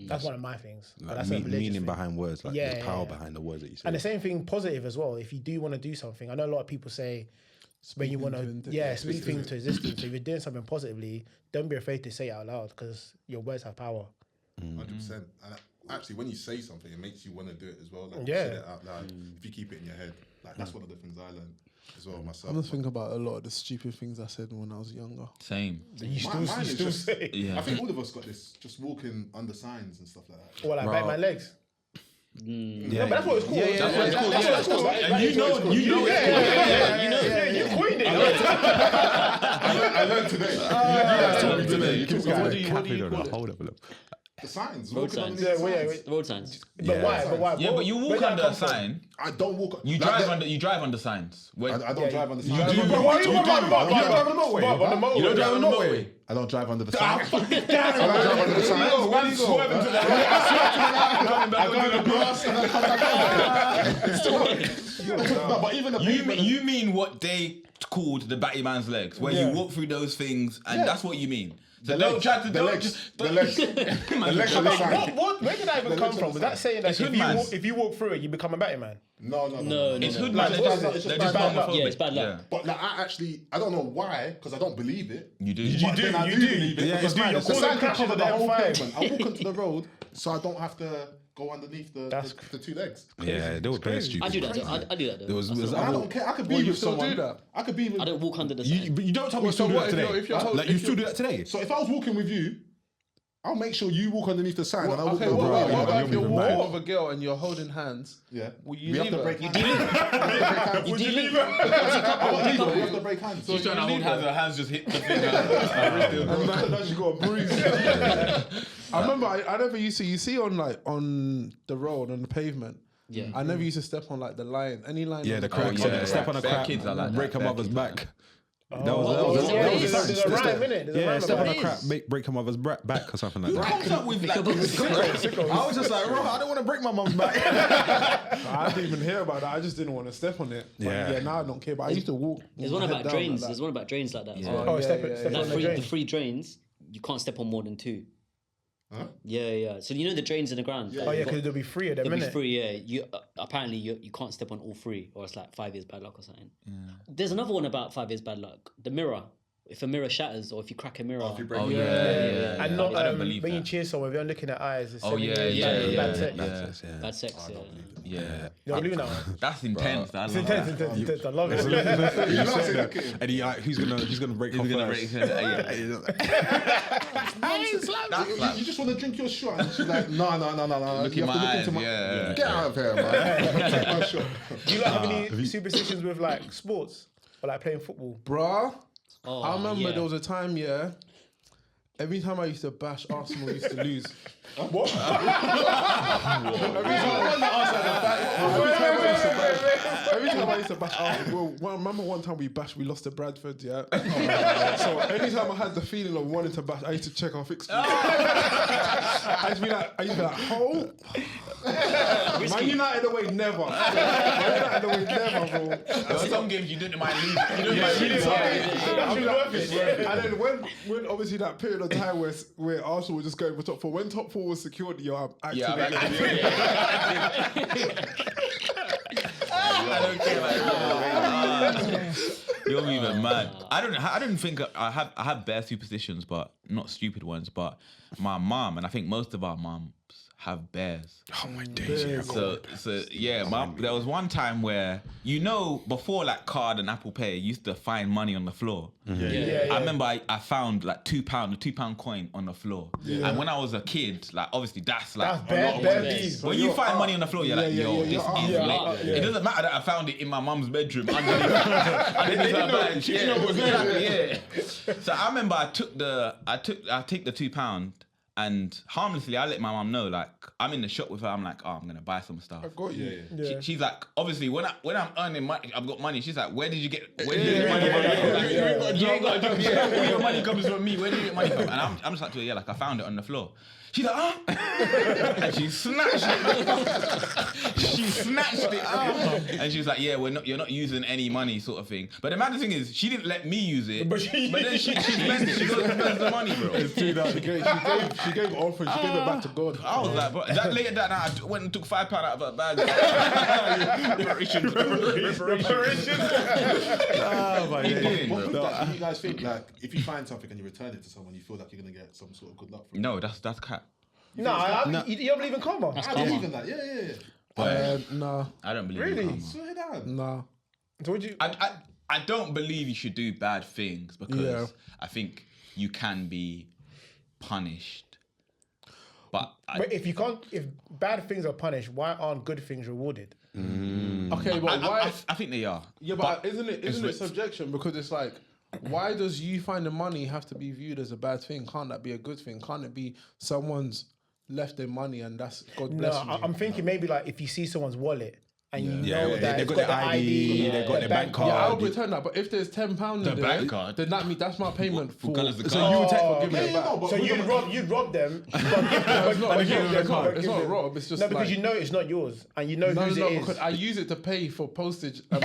That's one of my things. But Like that's a religious meaning thing. behind words, like Yeah, there's power yeah. behind the words that you say. And the same thing positive as well. If you do want to do something, I know a lot of people say when you want to, speak things to existence. So if you're doing something positively, don't be afraid to say it out loud, because your words have power. 100%. And actually, when you say something, it makes you want to do it as well. Like, Yeah. say it out loud. If you keep it in your head, like that's one of the things I learned as well myself. I'm just thinking about a lot of the stupid things I said when I was younger. Same. You Mine is still just- say. Yeah. I think all of us got this, just walking under signs and stuff like that. Or like bite my legs. Yeah, But that's what it's called. That's what it's called, That's yeah. what it's called. And you know it's You coined it. I learned today. Hold up. The signs. Road walking signs. underneath the Yeah, signs. Road signs. But why? Yeah, but you walk under a sign. I don't walk. You like drive that- under. You drive under signs. I don't drive on the signs. But why are you You walking do. on the motorway? You don't drive on the motorway. You don't drive on the motorway. I don't drive under the signs. I don't drive under the signs. Where do you go? Swerving to the right. I go in the grass and I come back out. No, but even the pavement. You mean what they called the batty man's legs, where you walk through those things, and that's what you mean. So don't try to the legs. The legs on the sign. Where did that even come from? Was that saying that It's hoodmans. if you walk through it, you become a batty man? No. It's hood Like, man. what is it? It's They're just just bad luck. homophobic. Yeah, it's bad luck. But like, I don't know why, because I don't believe it. You do. But then I do believe it. Yeah, because you do. man, You're the sign causing can crashes cover on the the whole M5. pavement. I walk onto the road, so I don't have to go underneath the two legs. Yeah, they were very stupid. I do that. I do that. There was I don't care. I could be you with still someone. do that? I could be with. I don't walk under the You, sign. but you don't tell me you So still do what that if today. you're told? Like you still do that today. So if I was walking with you, I'll make sure you walk underneath the sign and I walk Okay, the what other way. about if you're even walking mad. with a girl and you're holding hands? Yeah. Will you We have leave to her? break hands. You We have to break hands. She's trying to hold hands. Her hands just hit the finger. She got a bruise. I remember I never used to. You see on the road on the pavement. Yeah. I never used to step on like the line. Any line. Yeah, on the cracks. yeah, Step on a bare crack. kids are like that, Break a bare mother's kids are back. There's That was a rhyme, innit? There's a Yeah, rhyme step on about a it. crack, break a mother's back or something like Who that. comes up with like this? I was just like, bro, I don't want to break my mum's back. I didn't even hear about that. I just didn't want to step on it. But Yeah. now I don't care. But I used to walk. There's with one my about head down drains. like There's that. one about drains like that. as Yeah. well. Oh, step yeah, on Like the the drain. free drains, you can't step on more than two. Huh? Yeah. So you know the drains in the ground. Oh yeah, because they'll be free at the They'll be minute. free, yeah. You apparently you can't step on all three, or it's like 5 years bad luck or something. There's another one about 5 years bad luck. The mirror. if a mirror shatters or if you crack a mirror. Oh yeah. And not I don't believe when you that. cheer someone, if you're looking at eyes. It's Oh bad sex. Bad sex, yeah. Yeah. You don't believe in that one? That's intense. I It's love intense, that. intense. I love it. You said that. And who's gonna break Who's off gonna first? break? Yeah. You just want to drink your shot, and she's like, no. Look You in have to my look eyes. into my. Yeah. Get out of here, man. Take my shot. Do you like have any superstitions with like sports or like playing football? Bruh, Oh, I remember yeah. there was a time, every time I used to bash Arsenal, used to lose. What? Every time I used to bash Arsenal, well, I remember one time we lost to Bradford, So anytime I had the feeling of wanting to bash, I used to check our fixtures. I used to be like, oh, Man United away, never. Man United away, never, bro. There were some games you didn't mind losing. You didn't mind losing. And then when obviously that period of time where Arsenal was just going for top four, when top four was secured, I'm activating. I don't care like that. You're even mad. I don't think I have bare superstitions, but not stupid ones. But my mom, and I think most of our moms have bears. Oh my days. So yeah, there was one time where before like card and Apple Pay, you used to find money on the floor. I remember I found like £2, a £2 coin on the floor. And when I was a kid, like obviously that's like bare bees. when you find money on the floor, you're like, yo, this is lit. It doesn't matter that I found it in my mum's bedroom underneath her bed. Yeah. So I remember I take the £2. And harmlessly, I let my mum know, like, I'm in the shop with her. I'm like, I'm gonna buy some stuff. I got you. She's like, obviously, when I'm earning money, I've got money. She's like, where did you get money from? You ain't got a job. Yeah, all your money comes from me. Where did you get money from? And I'm just like to her, like I found it on the floor. She's like, and she snatched it. She snatched it up. And she was like, you're not using any money, sort of thing. But the maddest thing is, she didn't let me use it. But then she spent it. She goes and spends the money, bro. She gave it off and she gave it back to God. I was like, bro, later that night, I went and took £5 out of her bag. Reparations. Oh my days. What with that, do you guys think, like, if you find something and you return it to someone, you feel like you're going to get some sort of good luck from it? No, that's cat. You don't believe in karma? I believe in that, yeah. Nah. I don't believe Really? in karma. Swear down. Nah. So would you? I don't believe you should do bad things because I think you can be punished. But if bad things are punished, why aren't good things rewarded? Okay, but why? I think they are. Yeah, but isn't it subjection? Because it's like, why does you find the money have to be viewed as a bad thing? Can't that be a good thing? Can't it be someone's left their money and that's God bless you? I'm thinking maybe like if you see someone's wallet and you Yeah, know that they've it's got their ID, they've got their bank card. Yeah, I'll return that. But if there's £10 in there, bank card? then that's my payment for. colours the So card? you would take for giving it back. So you'd rob them, It's not rob. It's just no, because like, you know it's not yours and you know whose it is. because I use it to pay for postage and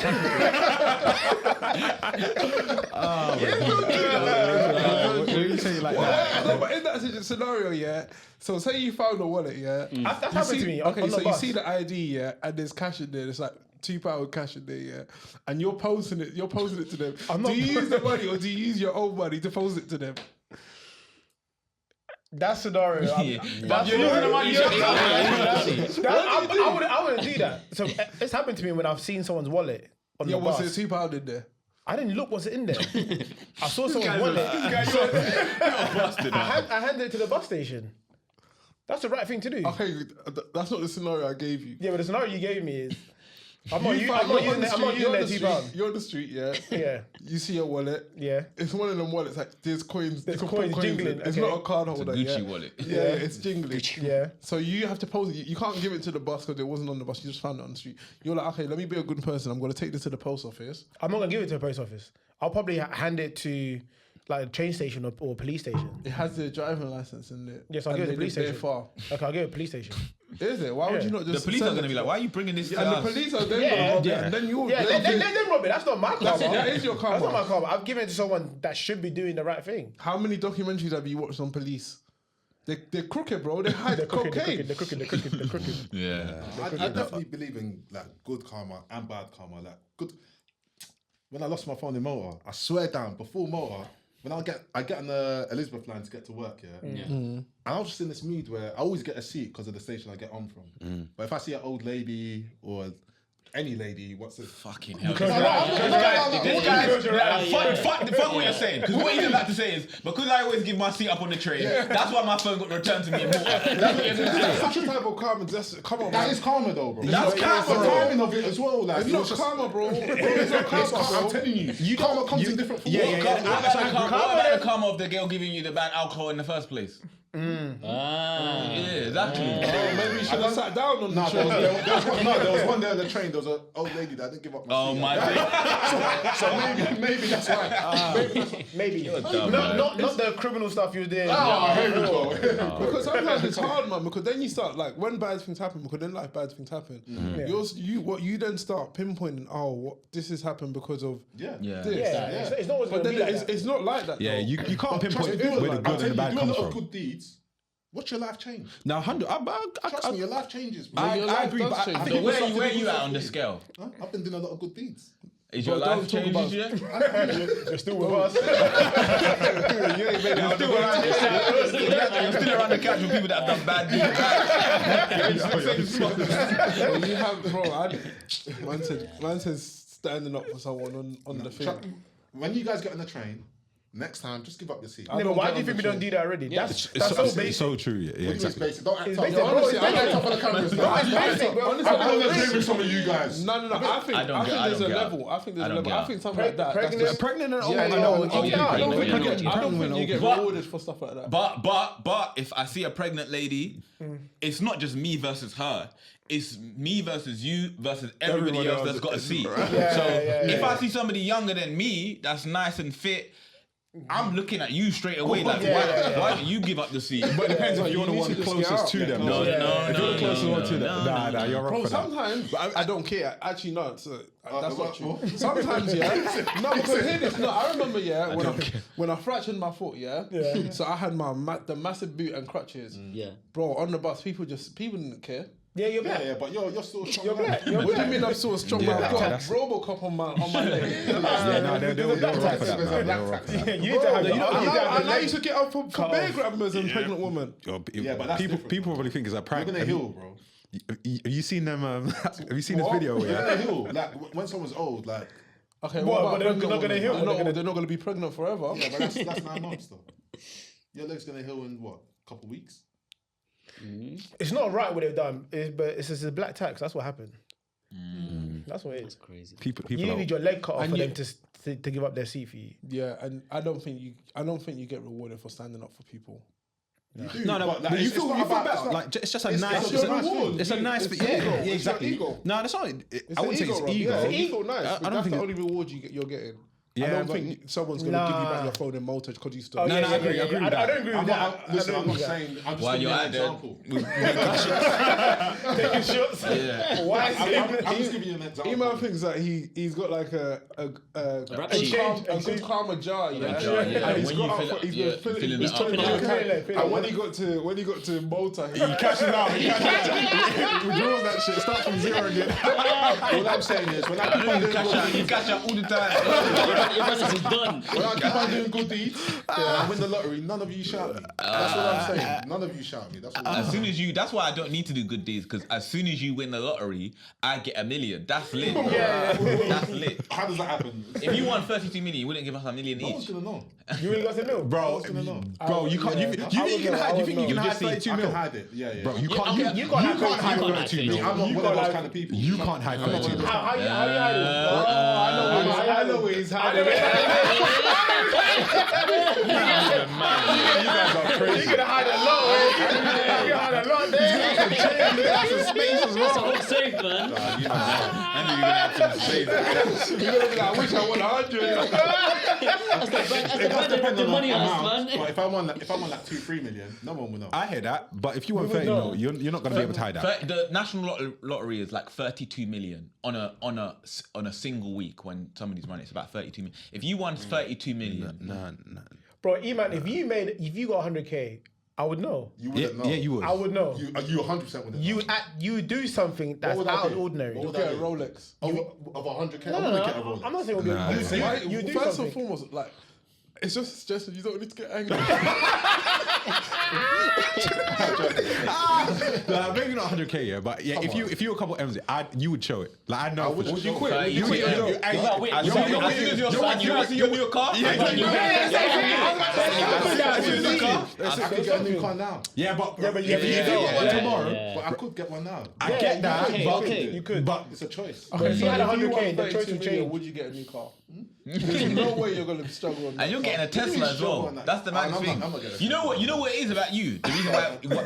What do you say like that? No, but in that scenario, so say you found a wallet, That's happened to me. Okay, on the so you bus. see the ID, and there's cash in there. It's like £2 cash in there, and you're posting it to them. Do you use the money or do you use your own money to post it to them? That scenario, You're using the money. I wouldn't do that. So it's happened to me when I've seen someone's wallet on the Was bus. it £2 in there? I didn't look what's in there. I saw someone's wallet. I handed it to the bus station. That's the right thing to do. Okay, that's not the scenario I gave you. Yeah, but the scenario you gave me is I'm not You're using that £2. You're on the street, Yeah. You see a wallet. Yeah. It's one of them wallets. Like there's coins. There's you can put coins jingling, in. It's okay. not a card holder. Gucci wallet. Yeah, it's jingling. Yeah. So you have to pose it. You can't give it to the bus because it wasn't on the bus. You just found it on the street. You're like, okay, let me be a good person. I'm going to take this to the post office. I'm not gonna give it to a post office. I'll probably hand it to like a train station or police station. It has the driving license in it. Yes, I'll give it to the police station. Far. Okay, I'll give it to police station. Is it? Why would you not just? The police are send going to be it like, why are you bringing this to And us? the police are then gonna rob it, and then you. Yeah, let them rob it. That's not my karma. That is your karma. That's not my karma. I've given it to someone that should be doing the right thing. How many documentaries have you watched on police? They're crooked, bro. They hide cocaine. They're crooked. Yeah. I definitely believe in like good karma and bad karma. Like good. When I lost my phone in motor, I swear down before motor, when I get on the Elizabeth line to get to work, and I was just in this mood where I always get a seat because of the station I get on from. But if I see an old lady or any lady, what's it? Fucking hell. Fuck what you're saying. Because what he's about to say is, because I always give my seat up on the train, that's why my phone got returned to me. That's such a type of karma. Come on, That man. is karma though, bro. That's karma, The bro. timing of it as well. Like, It's not karma, bro. It's not karma, I'm bro. telling you, karma comes in different forms. What about the karma of the girl giving you the bad alcohol in the first place? Yeah, exactly. Maybe you should have sat down on the train. There was one there on the train. There was an old lady that didn't give up my seat. My God. So maybe that's why. Maybe. dumb, Not the criminal stuff you were doing. Here we go. Because sometimes it's hard, man. Because then you start like when bad things happen. Because in life, bad things happen. You then start pinpointing. Oh, what this has happened because of this. It's not always But going to then be like that. it's not like that. Yeah, though. you can't pinpoint Trust me, where the good and the bad do a comes lot of from. good deeds. Watch your life change. Now, 100. Trust me, your life changes. Bro. I your life agree, does but I change. think So where you at on the scale? Huh? I've been doing a lot of good deeds. Is your But life don't talk changing about- yet? You're still with us. You ain't made it out the You're still around the couch with people that have done bad deeds. Well, you have, bro. Man says standing up for someone on the thing. When you guys get on the train, next time, just give up your seat. Yeah, but why do you think we don't do that already? That's so It's basic. so true. Yeah, It's exactly. basic. Don't act It's tough. basic, bro. Honestly, It's I basic. act tough on the cameras. No, it's basic, bro. I've been on the train with some of you guys. No. I think there's a level. I think there's a level. I think something like that. that's just- Pregnant and Yeah, I no, know. I don't Pregnant think you get But- rewarded for stuff like that. But if I see a pregnant lady, it's not just me versus her. It's me versus you versus everybody Everyone else else that's got a is- seat. Yeah, So yeah, if I see somebody younger than me that's nice and fit, I'm looking at you straight away like, why don't you give up the seat? But it depends if you're the you one need to just get closest out. to them. No, If you're the closest one to them. no, Nah, you're wrong Bro, for that. sometimes I don't care. Actually, no. That's not true. what? Sometimes, no, because hear this. No, I remember, when I fractured my foot, So I had the massive boot and crutches. Yeah. Bro, on the bus, people didn't care. Yeah, you're black. Yeah, but you're still strong. You're black. What do you mean I'm so strong? Yeah, man? I've got that's- a Robocop on my leg. Yeah, no, they were wrong for that. Man. They were wrong for that. You need to have I allow you to get up for bear grabbers and pregnant women. Yeah, but that's People different, probably think it's a You're prank. gonna heal, bro. Have you seen them? Have you seen this video? You're Yeah. gonna heal. Like when someone's old, like Okay, What, what but about they're not gonna heal? They're not gonna be pregnant forever. yeah, but that's 9 months though. Your leg's gonna heal in what? Couple weeks. It's not right what they've done, but it's a black tax. That's what happened. That's what it is. Crazy. People You need your leg cut off And for you- them to give up their seat for you. Yeah, and I don't think you get rewarded for standing up for people. You do, No, but, like, but you it's feel not better. about- it's not- Like it's just a it's nice. your It's reward. a nice. It's Yeah, your ego. yeah, It's your exactly. ego. No, that's not. I wouldn't say it's Rob. ego. Yeah, it's ego, nice. I but don't that's think the only reward you're getting. Yeah, I don't but- think someone's gonna give you back your phone in Malta because you stole. Oh, No, yeah, no, I agree with I that. don't agree with that. Listen, I'm not that. saying. I'm just While giving you're you an out there, example. Taking shots. Yeah. Why? I'm just giving you an example. Email thinks that he's got like a rap sheet. good karma jar, yeah. jar, yeah. And he's When got you up fill for, it- he's yeah, been filling filling he's it up. filling Fill it it up. up. And when he got to Malta, he Cashes out. He withdraws that shit. Start from zero again. All I'm saying is when I keep on doing good You cash out all the time. Your business is done. when I keep on doing good deeds, and I win the lottery, none of you shout me. That's what I'm saying. None of you shout me. That's what I'm As saying. soon as you, that's why I don't need to do good deeds, because as soon as you win the lottery, I get $1 million. That's lit. That's lit. How does that happen? If you won 32 million, you wouldn't give us $1 million No one's each. gonna know. You really got to know, Bro, gonna know. you can't. You think you can hide? You think you can hide 32 I can mil? hide it. Yeah. Bro, you Yeah, can't. okay. You can't hide You can't 32 mil. I'm not one of those kind of people. You can't hide 32 mil. How you hiding? I know where he's hiding. You guys are crazy. You're gonna hide a lot. You're gonna hide a lot there. That's a space as That's a well. whole safe, man. I knew you were gonna have some space. You're gonna be like, I wish I won 100. That's the brand they wrap your money on us, man. But if I won like 2-3 million, no one will know. I hear that, but if you want 30 mil, you're not gonna be able to hide that. The national lottery is like 32 million on a single week when somebody's running. It's about 32 million. If you won 32 million, No. Bro, E-man, if you got 100k, I would know. You wouldn't know. Yeah, you would. I would know. You 100% wouldn't know. You would do something that's would I out of do? the ordinary. What would Get I a do? Rolex. Of 100k, I No, wouldn't get a no, Rolex. I'm not saying it would be. You do First and something. foremost, like It's just a suggestion. You don't need to get angry. Like, maybe not 100k, yeah, but yeah, if you were a couple M's, you would show it. Like I know. Would you quit? Like, You you quit. quit. As soon as your son, you see your new car. I could get a new car now. Yeah, but but if you you don't got one tomorrow, But I could get one now. I get that. But You could. But It's a choice. But if you had If you 100k, want the choice 32 would million, change. would you get a new car? There's no way you're gonna struggle on that. And you're getting a Tesla as well. That's the mad thing. You know what? You know what it is about you. The reason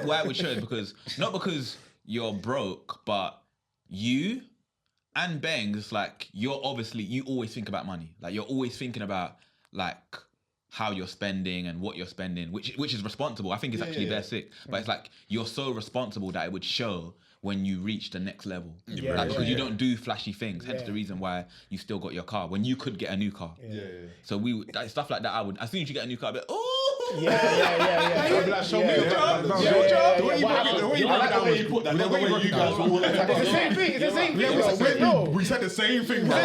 why I would show is because not because you're broke, but you and Bangs, like you always think about money. Like you're always thinking about like how you're spending and what you're spending, which is responsible. I think it's actually they're sick, but it's like you're so responsible that it would show when you reach the next level. Because you don't do flashy things. Hence the reason why you still got your car when you could get a new car. So stuff like that. I would, as soon as you get a new car, I'd be like, oh. Show me your job. The way you put that. The way you guys were all like that. It's the same thing. It's the same thing. we said the same thing, bro. We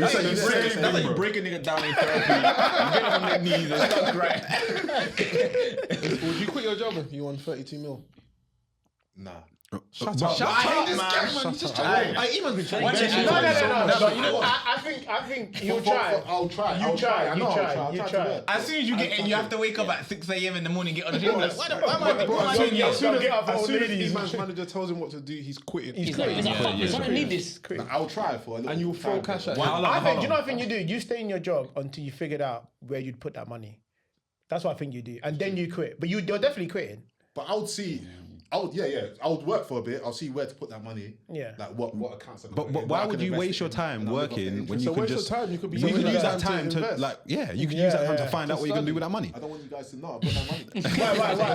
said the same thing. That's like you break a nigga down in therapy. You get him on their knees and stuff, right? Would you quit your job if you won 32 mil? Nah. Shut up, I even been trying. No. You know what? I think you'll try. I'll try. You try. As soon as you get in, you have to wake up at 6 a.m. in the morning, get on the gym. Like, why am I doing As soon as As soon as his man's manager tells him what to do, he's quitting. He's like, I don't need this. I'll try for a little. And you'll throw cash at him. Do you know what I think you do? You stay in your job until you figured out where you'd put that money. That's what I think you do. And then you quit. But you're definitely quitting. But I would see. I would work for a bit. I'll see where to put that money. Yeah. Like what accounts. But why would you waste your time working when you could just? Time, you could be You could using use that time to invest. like, yeah, you could use that time to find out what you're gonna do with that money. I don't want you guys to know. I put that money.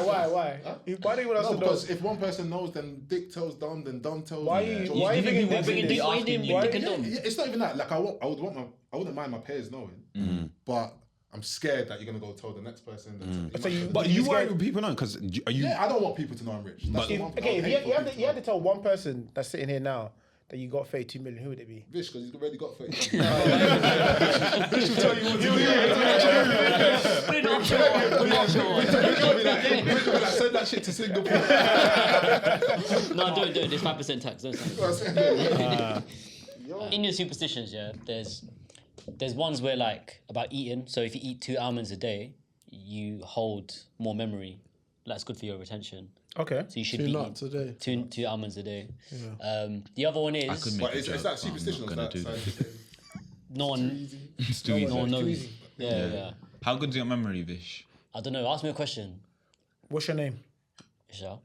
Why? Why do you want us to know? Because if one person knows, then Dick tells Don, then Don tells. Why are you thinking Why bringing Dick and Dom? It's not even that. Like I wouldn't mind my peers knowing, but I'm scared that you're gonna go tell the next person. But you worry with people knowing because are you? Yeah, I don't want people to know I'm rich. That's the one thing. Okay, I would if hate you for had to tell one person that's sitting here now that you got 32 million, who would it be? Vish, because he's already got 30. Vish will tell you what to do. Send that shit to Singapore. No, don't. There's 5% tax. Don't say it. In your superstitions, yeah, there's ones where like about eating. So if you eat 2 almonds a day, you hold more memory. That's good for your retention. Okay. So you should 2 be nuts a day. two almonds a day. The other one is But is that superstition? no one It's too easy. no one knows. Yeah. How good's your memory, Vish? I don't know. Ask me a question. What's your name? Isha.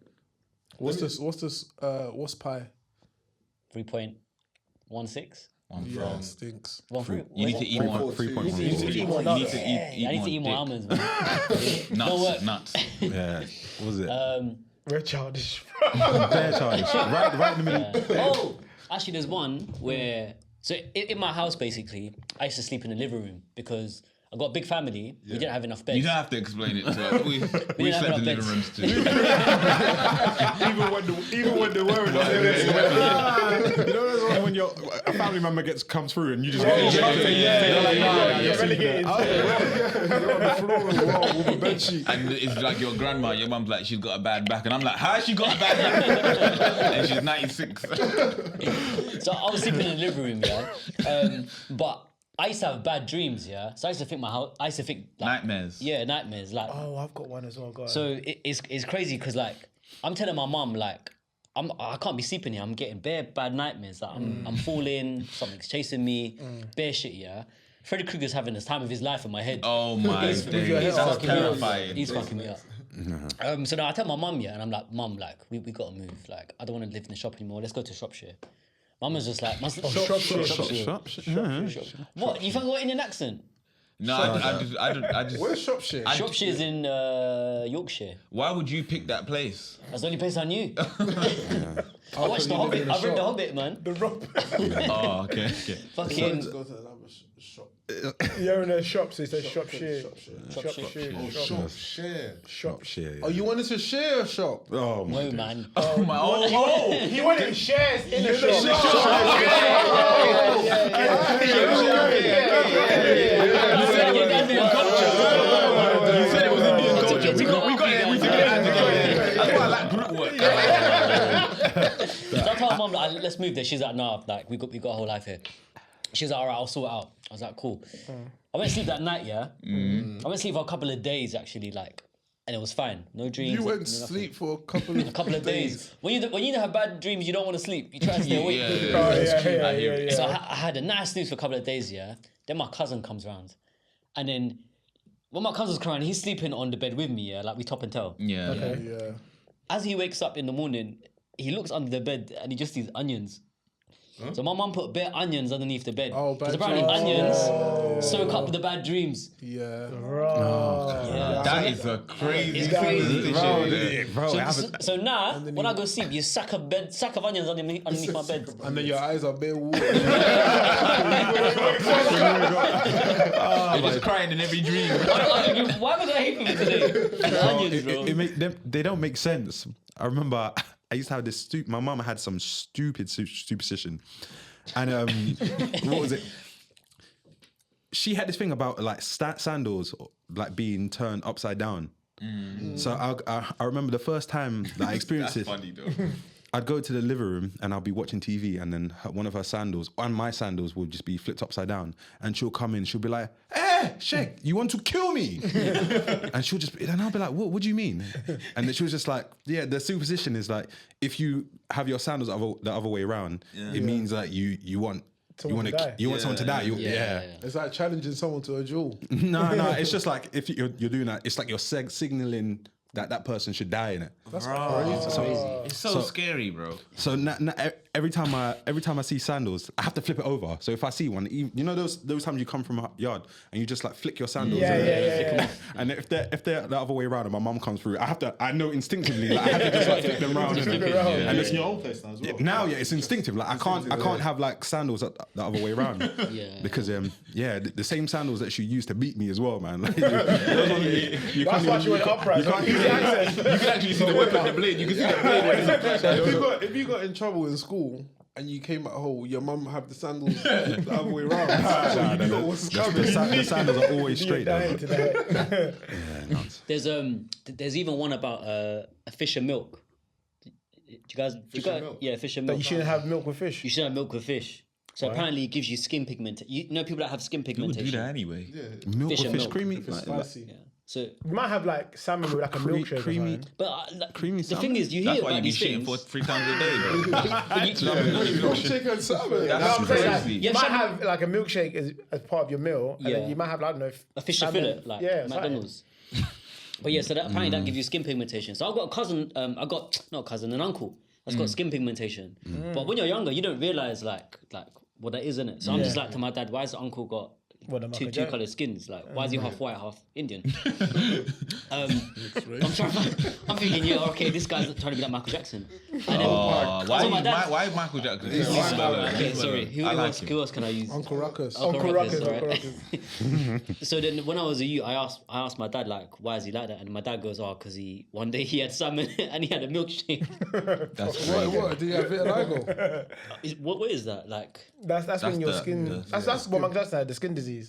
What's pie? 3.16. Yeah, stinks. You need to eat more. 3.1. You need to eat more. I need to eat more almonds, man. Nuts. Yeah. What was it? We're childish. Bare childish. Right in the middle. Oh, actually, there's one where in my house basically, I used to sleep in the living room because I got a big family. We didn't have enough beds. You don't have to explain it to us. We didn't have slept in enough living beds. rooms too. Even when they were not You know when a family member comes through and you just get relegated. You're on the floor as well with a bed sheet. And it's like your grandma, your mum's like, she's got a bad back. And I'm like, how has she got a bad back? And she's 96. So I was sleeping in the living room, yeah. But I used to have bad dreams, yeah. So I used to think Nightmares. Yeah, nightmares. Like, Oh, I've got one as well, guys. so it's crazy because like I'm telling my mum like I can't be sleeping here. I'm getting bare bad nightmares. Like I'm falling, something's chasing me, bare shit, yeah. Freddy Krueger's having the time of his life in my head. Oh my days. That's fucking me up. terrifying. He's fucking me up. So now I tell my mum, yeah, and I'm like, Mum, like we gotta move. Like I don't want to live in the shop anymore. Let's go to Shropshire. Mum was just like, Shropshire. What? You think I got Indian accent? No, I just. Where's Shropshire? Shropshire's in Yorkshire. Why would you pick that place? That's the only place I knew. I watched The Hobbit. I read The Hobbit, man. The rope. Oh, okay. Fucking. Go to another shop. You're in a shop, so it says Shropshire. Shropshire. Oh, you wanted to share a shop? Oh my. No, man. Oh my. Oh. He went in shares in the shop. You said you guys didn't culture. mum, like, let's move there. She's like, nah, like we got a whole life here. She's like, all right, I'll sort it out. I was like, cool. I went to sleep that night, yeah. I went to sleep for a couple of days actually, like, and it was fine. No dreams. You went no to nothing. sleep for a couple of days. When you have bad dreams, you don't want to sleep. You try to stay awake. Yeah. So I had a nice sleep for a couple of days, yeah. Then my cousin comes round, and then when my cousin's crying, he's sleeping on the bed with me, yeah. Like we top and tail. Yeah. Yeah. As he wakes up in the morning, he looks under the bed and he just sees onions. So my mum put bare onions underneath the bed. Oh, because bad apparently dreams. onions soak up the bad dreams. Yeah. That is a crazy It's superstition. So now, when I go sleep, you sack of onions underneath my bed. And then your eyes are bare water. You're just crying in every dream. Why was I hating me today? The onions, bro. They don't make sense. I remember I used to have this my mum had some stupid superstition. And what was it? She had this thing about like sandals like being turned upside down. So I remember the first time that I experienced it. Funny though. I'd go to the living room and I'll be watching TV, and then one of her sandals and my sandals would just be flipped upside down, and she'll come in, she'll be like, "Hey, Sheikh, you want to kill me?" And she'll just, and I'll be like, "What do you mean?" And then she was just like, "Yeah, the superstition is like if you have your sandals the other way around, it means that you want someone to die. It's like challenging someone to a duel. No, it's just like if you're doing that, it's like you're signaling that person should die in it. That's crazy. It's so scary, bro. So every time I see sandals, I have to flip it over. So if I see one, you know those times you come from a yard and you just like flick your sandals. And if they're the other way around and my mum comes through, I know instinctively, like I have to just like flip them around. And it's in your own place now as well. Now, it's instinctive. Like I can't have like sandals the other way around. Because the same sandals that she used to beat me as well, man. Like, That's why she went upright. You can actually see the weapon, the blade. You can see the blade when it's If you got in trouble in school and you came out home, your mum have the sandals the other way around. The sandals are always straight. There's even one about a fish and milk. Do you guys? Milk? Yeah, fish and That milk. you shouldn't have milk with fish. You shouldn't have milk with fish. So apparently it gives you skin pigment. You know people that have skin Who would pigmentation. do that anyway? Milk Fish or and fish milk. creamy. It's spicy. Yeah. So, You might have like salmon with like a milkshake creamy. or something. but Creamy the salmon? thing is, you hear That's why you about be these shitting things. 3 times a day, bro. Milkshake and salmon. That's I'm saying, like, crazy. you might have like a milkshake as part of your meal, and then Yeah. you might have like, I don't know, A fish and fillet, like McDonald's. But yeah, so that apparently that gives you skin pigmentation. So I've got a cousin, an uncle that's got skin pigmentation. But when you're younger, you don't realise like what that is, innit? So I'm just like to my dad, why has the uncle got two coloured skins? Like, why is he half white, half Indian? I'm thinking, okay, this guy's trying to be like Michael Jackson. And then, Why is Michael Jackson? Okay, sorry. Who else can I use? Uncle Ruckus. Uncle Ruckus. So then, when I was a youth, I asked my dad like, why is he like that? And my dad goes, because one day he had salmon and he had a milkshake. That's crazy. What? Do you have vitiligo? What is that like? That's when your the- skin. That's what Michael Jackson had, the skin disease.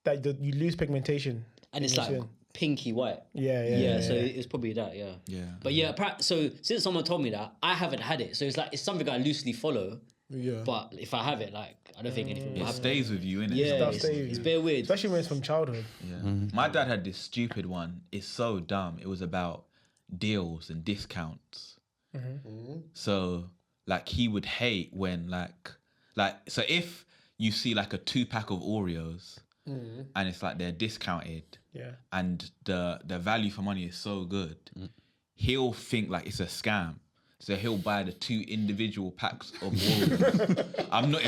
That you lose pigmentation. And it's like pinky white. Yeah. So it's probably that. Yeah. But yeah, so since someone told me that, I haven't had it. So it's like it's something I loosely follow. Yeah. But if I have it, like I don't think anything will It happen. stays with you, innit? Yeah, Stuff stays with it's you. bare weird. Especially when it's from childhood. Yeah. My dad had this stupid one. It's so dumb. It was about deals and discounts. So like he would hate when so if you see like a 2-pack of Oreos and it's like they're discounted and the value for money is so good, he'll think like it's a scam. So he'll buy the 2 individual packs of Oreos. I'm not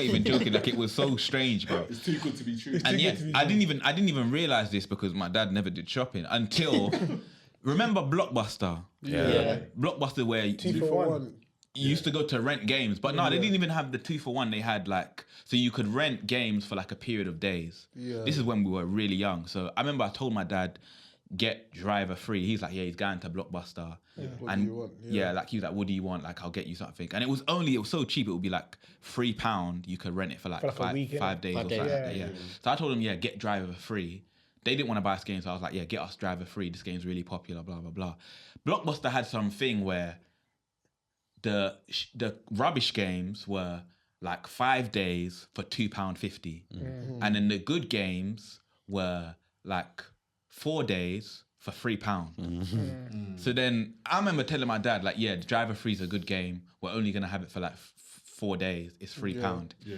even joking. Like it was so strange, bro. It's too good to be true. And yeah, I didn't even realize this because my dad never did shopping until remember Blockbuster? Yeah. Blockbuster where 2 for 1. you used to go to rent games, but no, they didn't even have the 2 for 1. They had like, so you could rent games for like a period of days. Yeah. This is when we were really young. So I remember I told my dad, get driver free. He's like, yeah, he's going to Blockbuster. What do you want? Like he was like, what do you want? Like, I'll get you something. And it was so cheap. It would be like £3. You could rent it for like, a week, 5 days or something like that. Yeah. So I told him, yeah, get driver free. They didn't want to buy us games. So I was like, yeah, get us driver free. This game's really popular, blah, blah, blah. Blockbuster had something where the rubbish games were like 5 days for £2.50, and then the good games were like 4 days for £3. So then I remember telling my dad, like, yeah, the Driver 3 is a good game. We're only gonna have it for like 4 days. It's £3. Yeah.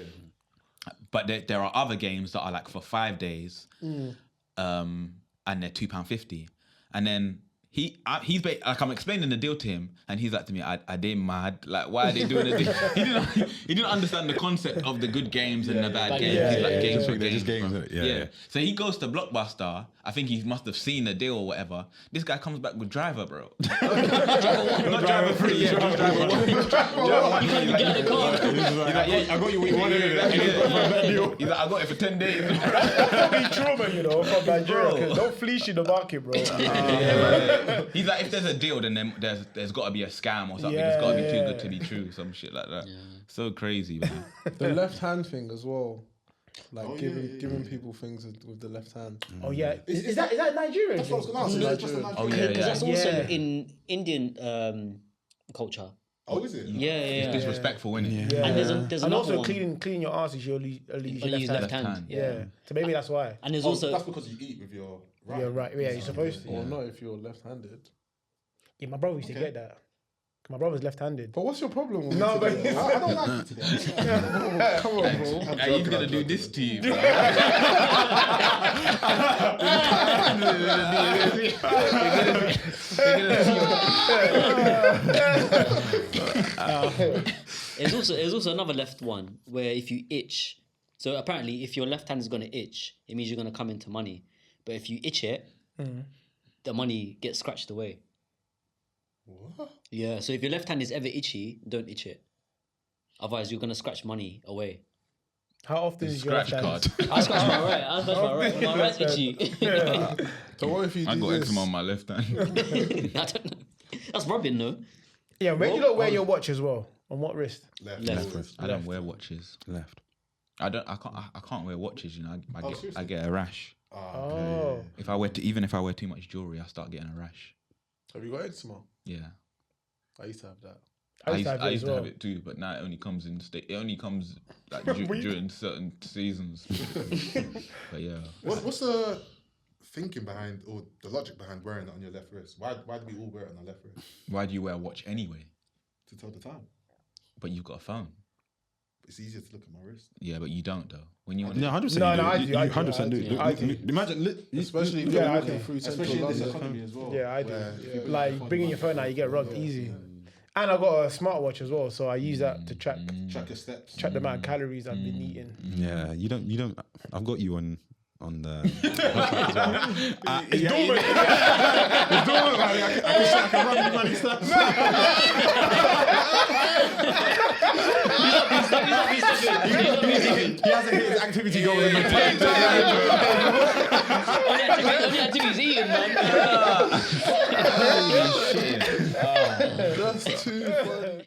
But there are other games that are like for 5 days, and they're £2.50. And then I'm explaining the deal to him, and he's like to me, "Are they mad? Like, why are they doing a deal?" He didn't understand the concept of the good games and the bad games. He's like, games for They're games. just games, bro. innit? Yeah. So he goes to Blockbuster. I think he must have seen the deal or whatever. This guy comes back with Driver, bro. Not Driver 3, yeah, just Driver 1. You can't even get in the car. I got you what you wanted. He's like, I got it for 10 days. Fucking trauma, you know, from Nigeria. 'Cause don't fleece in the market, bro. He's like, if there's a deal, then there's got to be a scam or something. It's got to be too good to be true, some shit like that. So crazy, man. The left hand thing as well. Like giving people things with the left hand. Oh yeah, is that Nigerian? That's what I was going to ask. Just a Nigerian. Oh yeah, Because that's yeah. also Yeah. in Indian culture. Oh, is it? Yeah. It's disrespectful, isn't it? Yeah. And there's and another also one. cleaning your ass is only use your Only use left hand. left hand. Yeah. So maybe that's why. And there's Oh, also that's because you eat with your right. You're right. Yeah, you're supposed to. Or not if you're left-handed. Yeah, my brother used to get that. My brother's left-handed. But what's your problem with No, me but today? I don't like it today. Come on, bro. Are you gonna do this to you, bro? there's also another left one where if you itch, so apparently if your left hand is gonna itch, it means you're gonna come into money. But if you itch it, the money gets scratched away. What? Yeah. So if your left hand is ever itchy, don't itch it. Otherwise, you're gonna scratch money away. How often is your Scratch left hand? card. I scratch my right. I scratch my right. My right's itchy. So what if you I do got this? eczema on my left hand. I don't know. That's rubbing, though. Yeah, where you don't wear your watch as well. On what wrist? Left. I don't wear watches. Left. I can't wear watches. You know, I seriously? get a rash. Oh. If I wear too much jewelry, I start getting a rash. Have you got eczema? Yeah. I used to have that. I used to have it I as used to well. have it too, but now it only comes it only comes like during certain seasons. But yeah. What's the thinking behind, or the logic behind wearing it on your left wrist? Why do we all wear it on our left wrist? Why do you wear a watch anyway? To tell the time. But you've got a phone. It's easier to look at my wrist. Yeah, but you don't though. When you want No, 100%. No, you no, I do. do, You I do, 100% do. I do. Imagine, Especially if Yeah, you're I walking do. through central Especially in this London. economy as well. Yeah, I do. where Yeah. people Like find bringing your phone out, you get robbed easy. And I got a smartwatch as well, so I use that to track track your steps. the amount of calories I've been eating. Yeah, you don't. I've got you on the. It's dormant. It's dormant, man. I can run the money stuff. He hasn't hit his activity goal in the time. Only activity's eating, man. That's too funny.